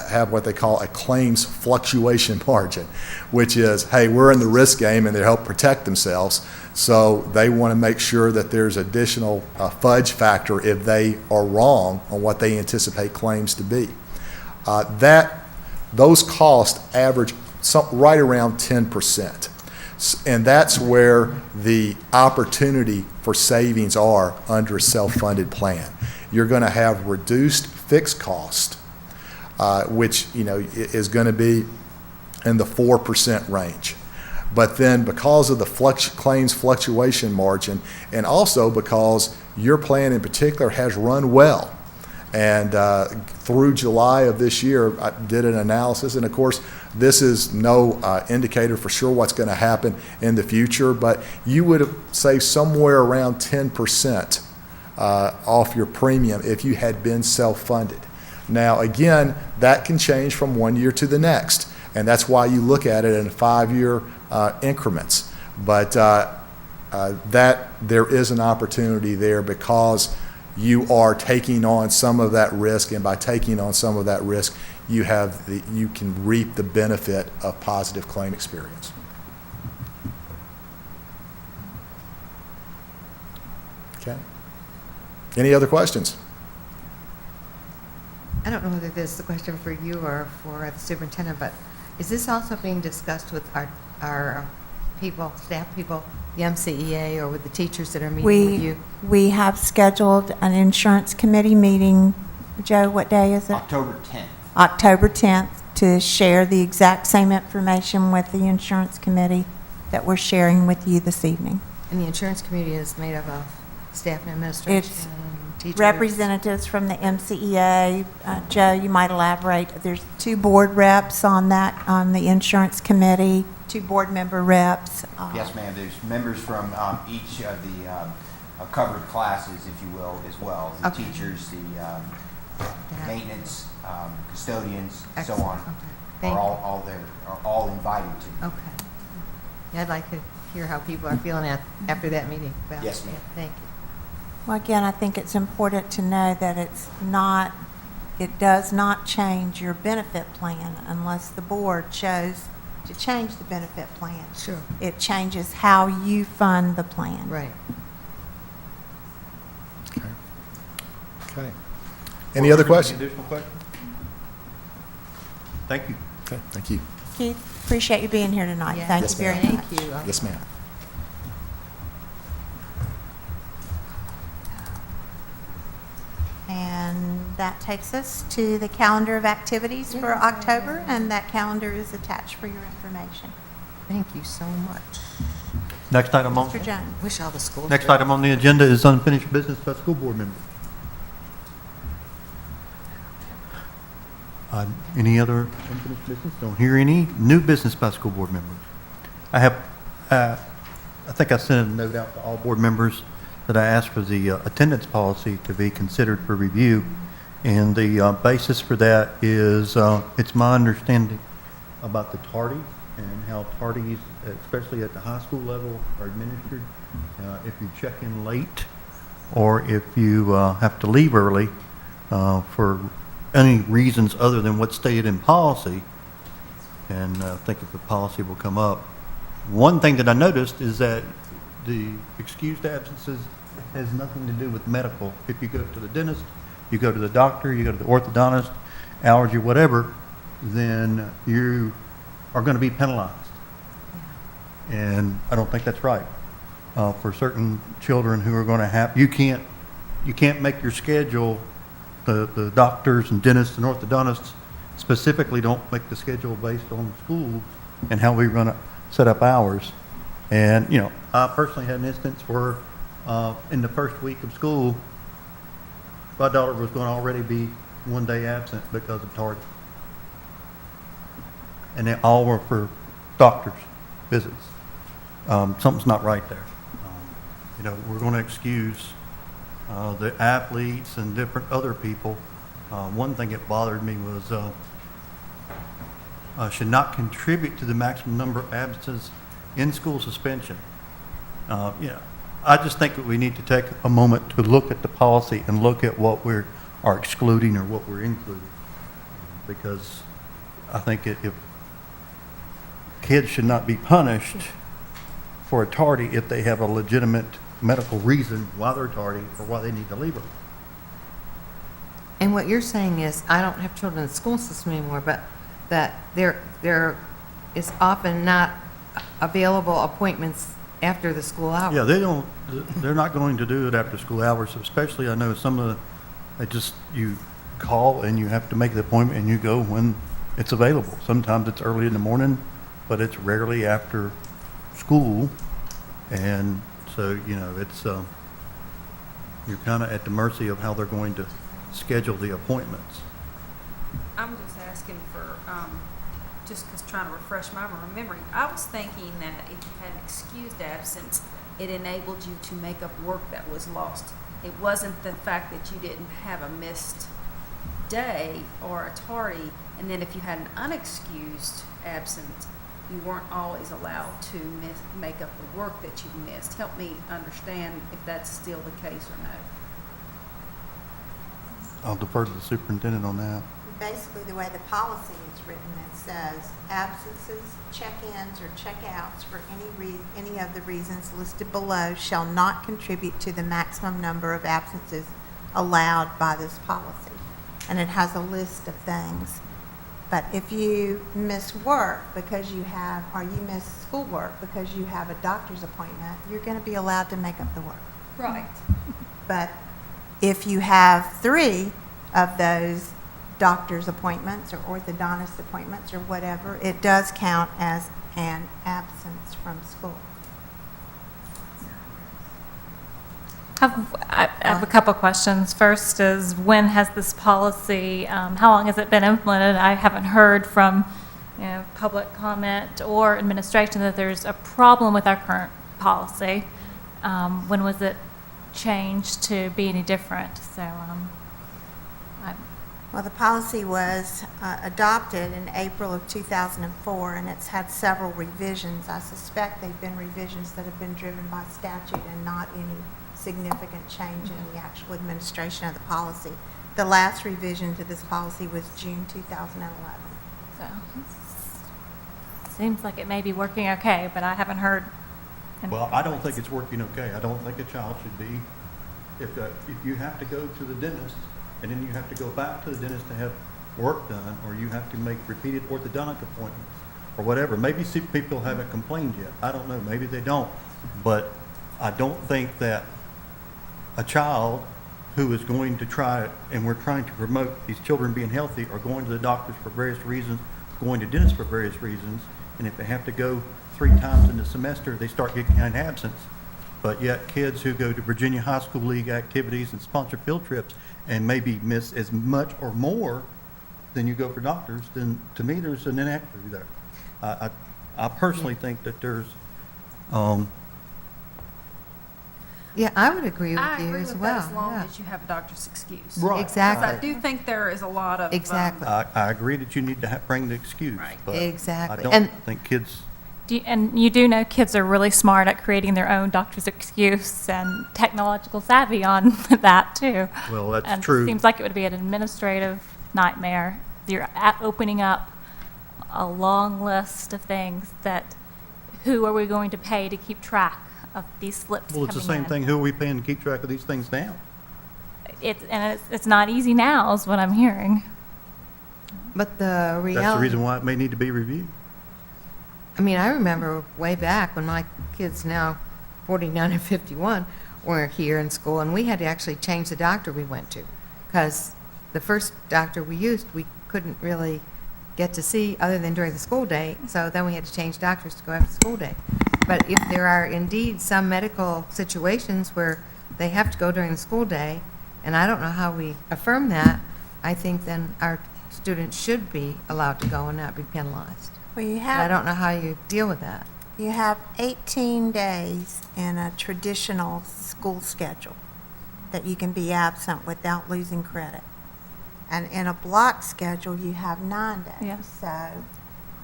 have what they call a claims fluctuation margin, which is, hey, we're in the risk game and they help protect themselves. So they want to make sure that there's additional fudge factor if they are wrong on what they anticipate claims to be. Those costs average right around 10%. And that's where the opportunity for savings are under a self-funded plan. You're going to have reduced fixed cost, which is going to be in the 4% range. But then because of the claims fluctuation margin, and also because your plan in particular has run well, and through July of this year, I did an analysis, and of course, this is no indicator for sure what's going to happen in the future, but you would have saved somewhere around 10% off your premium if you had been self-funded. Now, again, that can change from one year to the next, and that's why you look at it in 5-year increments. But that there is an opportunity there because you are taking on some of that risk, and by taking on some of that risk, you can reap the benefit of positive claim experience. Okay. Any other questions? I don't know whether this is a question for you or for the superintendent, but is this also being discussed with our people, staff people, the MCEA, or with the teachers that are meeting with you? We have scheduled an insurance committee meeting. Joe, what day is it? October 10th. October 10th, to share the exact same information with the insurance committee that we're sharing with you this evening. And the insurance committee is made up of staff and administration, It's teachers? representatives from the MCEA. Joe, you might elaborate. There's 2 board reps on that, on the insurance committee, 2 board member reps. Yes, ma'am. There's members from each of the covered classes, if you will, as well. The Okay. teachers, the maintenance, custodians, so Excellent. on, Okay. Thank are you. all there, are all invited to. Okay. Yeah, I'd like to hear how people are feeling after that meeting. about Yes, ma'am. it. Thank you. Well, again, I think it's important to know that it does not change your benefit plan unless the board chose to change the benefit plan. Sure. It changes how you fund the plan. Right. Okay. Any other questions? Additional questions? Thank you. Okay, thank you. Keith, appreciate you being here tonight. Yeah. Thank Yes, you very ma'am. much. Thank you. Yes, ma'am. And that takes us to the calendar of activities for October, and that calendar is attached for your information. Thank you so much. Next item on, Mr. Jones. Wish all the schools. next were- item on the agenda is unfinished business by school board members. Any other unfinished business? Don't hear any. New business by school board members. I have, I think I sent a note out to all board members that I asked for the attendance policy to be considered for review. And the basis for that is, it's my understanding about the tardies and how tardies, especially at the high school level, are administered. If you check in late or if you have to leave early for any reasons other than what's stated in policy, and I think if the policy will come up. One thing that I noticed is that the excused absences has nothing to do with medical. If you go to the dentist, you go to the doctor, you go to the orthodontist, allergy, whatever, then you are going to be penalized. And I don't think that's right. For certain children who are going to have, you can't make your schedule. The doctors and dentists and orthodontists specifically don't make the schedule based on schools and how we run to set up hours. And, you know, I personally had an instance where in the first week of school, my daughter was going to already be 1 day absent because of tardy. And they all were for doctor's visits. Something's not right there. You know, we're going to excuse the athletes and different other people. One thing that bothered me was should not contribute to the maximum number of absences in school suspension. You know, I just think that we need to take a moment to look at the policy and look at what we are excluding or what we're including. Because I think if kids should not be punished for a tardy if they have a legitimate medical reason why they're tardy or why they need to leave early. And what you're saying is, I don't have children in the school system anymore, but that there is often not available appointments after the school hours. Yeah, they're not going to do it after school hours, especially I know some of you call and you have to make the appointment and you go when it's available. Sometimes it's early in the morning, but it's rarely after school. And so, you know, it's, you're kind of at the mercy of how they're going to schedule the appointments. I'm just asking for, just because trying to refresh my memory. I was thinking that if you had an excused absence, it enabled you to make up work that was lost. It wasn't the fact that you didn't have a missed day or a tardy, and then if you had an unexcused absence, you weren't always allowed to make up the work that you missed. Help me understand if that's still the case or no. I'll defer to the superintendent on that. Basically, the way the policy is written, it says absences, check-ins, or check-outs for any of the reasons listed below shall not contribute to the maximum number of absences allowed by this policy. And it has a list of things. But if you miss work because you have, or you miss schoolwork because you have a doctor's appointment, you're going to be allowed to make up the work. Right. But if you have 3 of those doctor's appointments or orthodontist appointments or whatever, it does count as an absence from school. I have a couple questions. First is, when has this policy, how long has it been implemented? I haven't heard from, public comment or administration that there's a problem with our current policy. When was it changed to be any different? So, Well, the policy was adopted in April of 2004, and it's had several revisions. I suspect they've been revisions that have been driven by statute and not any significant change in the actual administration of the policy. The last revision to this policy was June 2011. so seems like it may be working okay, but I haven't heard. Well, I don't think it's working okay. I don't think a child should be, if you have to go to the dentist, and then you have to go back to the dentist to have work done, or you have to make repeated orthodontic appointments, or whatever. Maybe some people haven't complained yet. I don't know. Maybe they don't. But I don't think that a child who is going to try, and we're trying to promote these children being healthy, are going to the doctors for various reasons, going to dentists for various reasons, and if they have to go 3 times in the semester, they start getting behind absence. But yet kids who go to Virginia High School League activities and sponsor field trips and maybe miss as much or more than you go for doctors, then to me there's an inequity there. I personally think that there's, Yeah, I would agree with I you agree as with well. that as long yeah. as you have a doctor's excuse. Right. Exactly. Because I do think there is a lot of. Exactly. I agree that you need to bring the excuse. Right. But Exactly. I don't And- think kids, And you do know kids are really smart at creating their own doctor's excuse and technological savvy on that too. well, that's And true. it seems like it would be an administrative nightmare. You're opening up a long list of things that, who are we going to pay to keep track of these slips Well, it's the same thing. Who are we paying to keep track of these things down? It's not easy now is what I'm hearing. But the reality. That's the reason why it may need to be reviewed. I mean, I remember way back when my kids, now 49 and 51, were here in school, and we had to actually change the doctor we went to, because the first doctor we used, we couldn't really get to see other than during the school day, so then we had to change doctors to go after school day. But if there are indeed some medical situations where they have to go during the school day, and I don't know how we affirm that, I think then our students should be allowed to go and not be penalized. Well, you But I have, don't know how you deal with that. you have 18 days in a traditional school schedule that you can be absent without losing credit. And in a block schedule, you have 9 days. Yes. So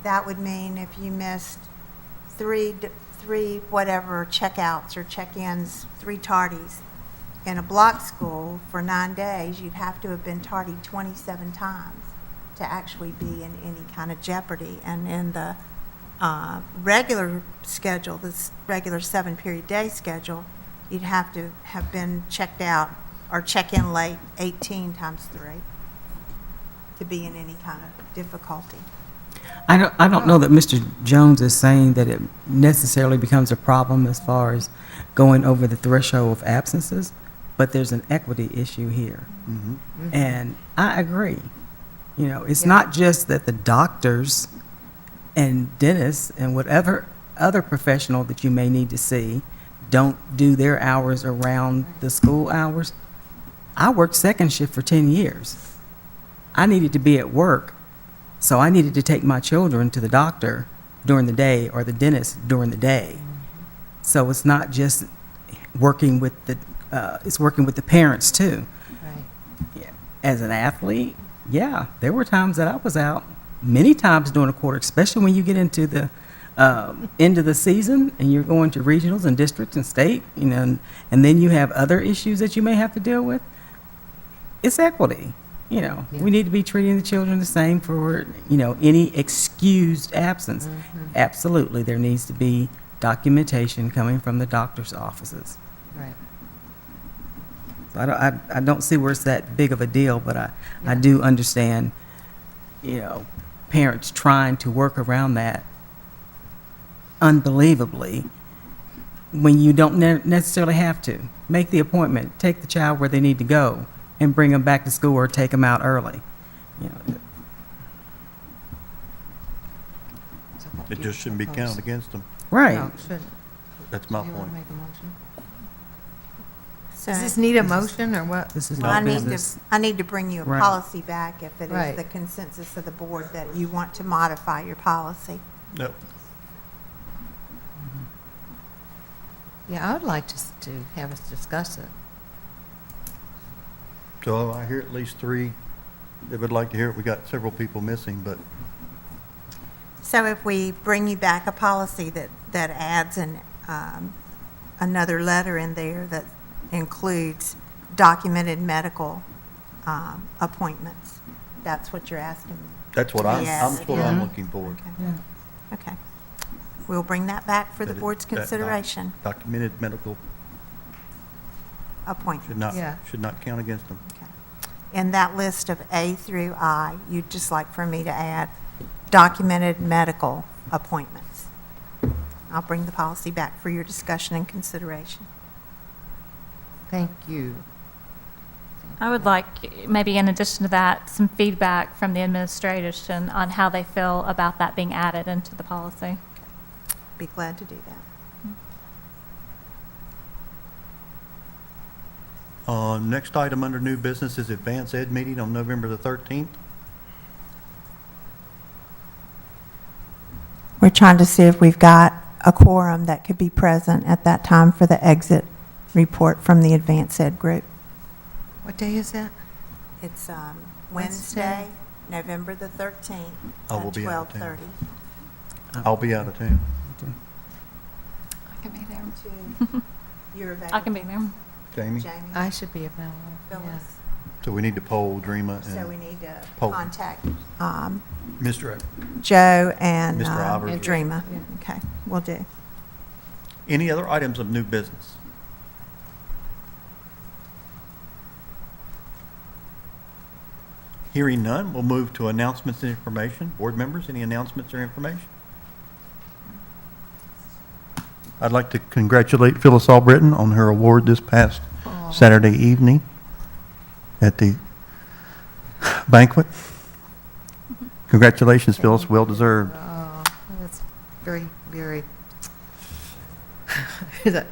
that would mean if you missed three whatever checkouts or check-ins, 3 tardies, in a block school for 9 days, you'd have to have been tardy 27 times to actually be in any kind of jeopardy. And in the regular schedule, this regular 7-period day schedule, you'd have to have been checked out or check in late 18 times 3 to be in any kind of difficulty. I don't know that Mr. Jones is saying that it necessarily becomes a problem as far as going over the threshold of absences, but there's an equity issue here. And I agree. You know, it's not just that the doctors and dentists and whatever other professional that you may need to see don't do their hours around the school hours. I worked second shift for 10 years. I needed to be at work, so I needed to take my children to the doctor during the day or the dentist during the day. So it's not just working with the, it's working with the parents too. Right. Yeah. As an athlete, yeah, there were times that I was out many times during a quarter, especially when you get into the end of the season and you're going to regionals and districts and state, you know, and then you have other issues that you may have to deal with. It's equity. You know, we need to be treating the children the same for, you know, any excused absence. Absolutely, there needs to be documentation coming from the doctor's offices. Right. So I don't see where it's that big of a deal, but I do understand, you know, parents trying to work around that unbelievably when you don't necessarily have to. Make the appointment, take the child where they need to go, and bring them back to school or take them out early. You know, So what It do you just shouldn't be propose? counted against them. right. No, it shouldn't. That's my Do you want point. to make a motion? So Does this need a motion or what? This is I no need to, business. I need to bring you a Right. policy back if it is Right. the consensus of the board that you want to modify your policy. No. Yeah, I would like to have us discuss it. So I hear at least three that would like to hear it. We got several people missing, but So if we bring you back a policy that adds another letter in there that includes documented medical appointments, that's what you're asking? that's what Yes. that's what I'm looking for. Okay. Okay. We'll bring that back for the That it- board's that consideration. Documented medical Appointments. should not count against them. Okay. In that list of A through I, you'd just like for me to add documented medical appointments. I'll bring the policy back for your discussion and consideration. Thank you. I would like, maybe in addition to that, some feedback from the administration on how they feel about that being added into the policy. Be glad to do that. Next item under new business is advanced ed meeting on November the 13th. We're trying to see if we've got a quorum that could be present at that time for the exit report from the advanced ed group. What day is that? It's Wednesday? Wednesday, November the 13th I will at be out of town. 12:30. I'll be out of town. I can be there. You're available? I can be there. Jamie? Jamie? I should be available. Phyllis? Yes. So we need to poll Dreama So we and need to Poll. contact Mr. Joe and Mr. Ivers. And Dreama. Yeah. Okay, will do. Any other items of new business? Hearing none, we'll move to announcements and information. Board members, any announcements or information? I'd like to congratulate Phyllis Albritton on her award this past Saturday evening at the banquet. Congratulations, Phyllis, well deserved. Oh, that's very, very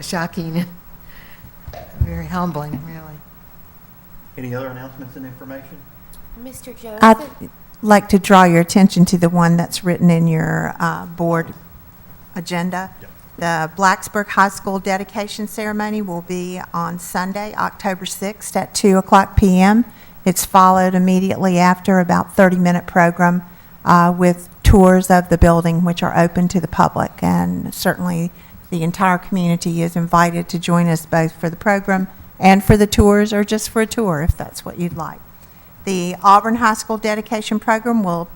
shocking and very humbling, really. Any other announcements and information? Mr. Jones? I'd like to draw your attention to the one that's written in your board agenda. Yep. The Blacksburg High School dedication ceremony will be on Sunday, October 6th at 2:00 p.m. It's followed immediately after about 30-minute program with tours of the building, which are open to the public. And certainly the entire community is invited to join us both for the program and for the tours, or just for a tour if that's what you'd like. The Auburn High School dedication program will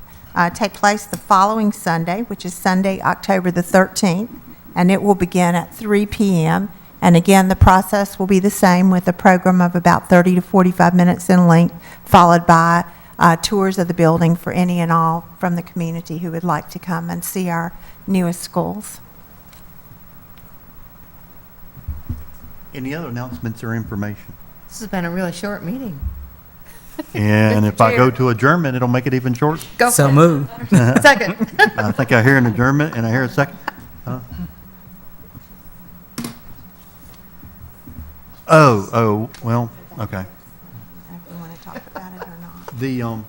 take place the following Sunday, which is Sunday, October the 13th, and it will begin at 3 p.m. And again, the process will be the same, with a program of about 30 to 45 minutes in length, followed by tours of the building for any and all from the community who would like to come and see our newest schools. Any other announcements or information? This has been a really short meeting. And Mr. if I go Chair. to adjournment, it'll make it even shorter. Go So for it. moved. Second. I think I hear an adjournment, and I hear a second. Huh? Oh, well, okay. If you want to talk about it or not. The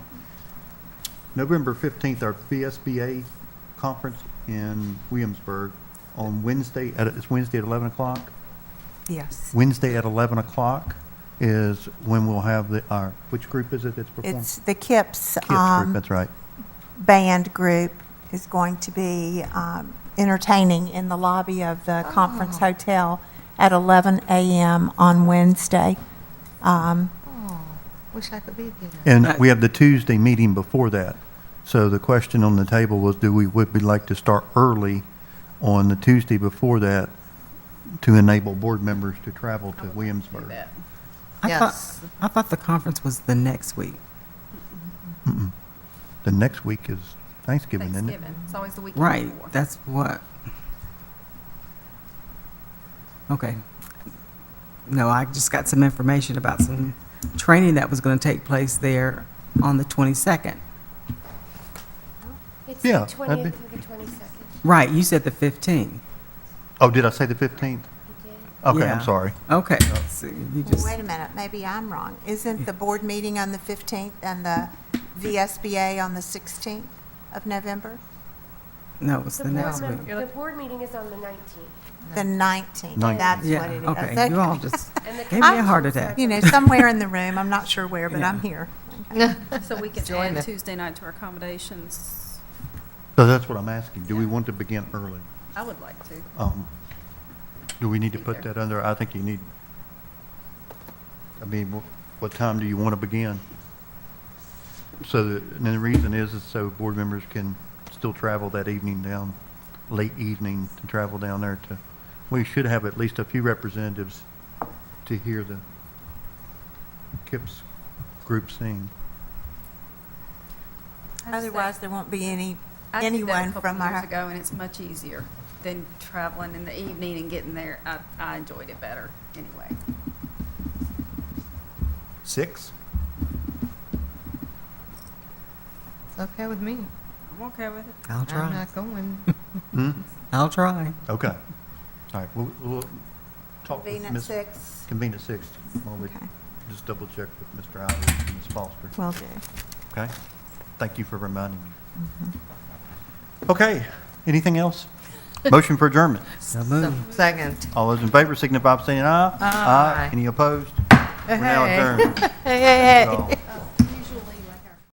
November 15th, our VSBA conference in Williamsburg on Wednesday, it's Wednesday at 11 o'clock. Yes. Wednesday at 11 o'clock is when we'll have which group is it that's performing? It's the KIPS Kids group, that's right. band group is going to be entertaining in the lobby of the conference hotel at 11 a.m. on Wednesday. Oh, wish I could be there. And we have the Tuesday meeting before that. So the question on the table was, would we like to start early on the Tuesday before that to enable board members to travel to Williamsburg? Yes. I thought the conference was the next week. Mm-mm. The next week is Thanksgiving, isn't it? Thanksgiving, it's always the weekend Right, before. that's what. Okay. No, I just got some information about some training that was going to take place there on the 22nd. It's Yeah, the that'd be- 20th to the 22nd. Right, you said the 15th. Oh, did I say the 15th? You did. Okay, Yeah. I'm sorry. Okay, see, you Well, just, wait a minute, maybe I'm wrong. Isn't the board meeting on the 15th and the VSBA on the 16th of November? no, it's the next week. The board meeting is on the 19th. The 19th, Nineteenth. that's Yeah, what it is. okay, you all just And the gave me a heart attack. You know, somewhere in the room, I'm not sure where, but I'm here. So we can Join add it. Tuesday night to our accommodations. So that's what I'm asking. Do we want to begin early? I would like to. Do we need to put that under, I think you need, I mean, what time do you want to begin? So, and the reason is so board members can still travel that evening down, late evening to travel down there to, we should have at least a few representatives to hear the KIPS group sing. Otherwise, there won't be I did that anyone a couple from years our, ago, and it's much easier than traveling in the evening and getting there. I enjoyed it better anyway. 6? It's okay with me. I'm okay with it. I'll I'm try. not going. Hmm? I'll try. Okay. All right, we'll talk with convene at Ms. 6. Convene at 6. While we Okay. just double check with Mr. Ivers and Ms. Foster. Will do. Okay? Thank you for reminding me. Okay, anything else? Motion for adjournment. So move. Second. All those in favor signify by saying aye. Aye. Any opposed? We're now Hey. adjourned. Hey, hey, hey. So-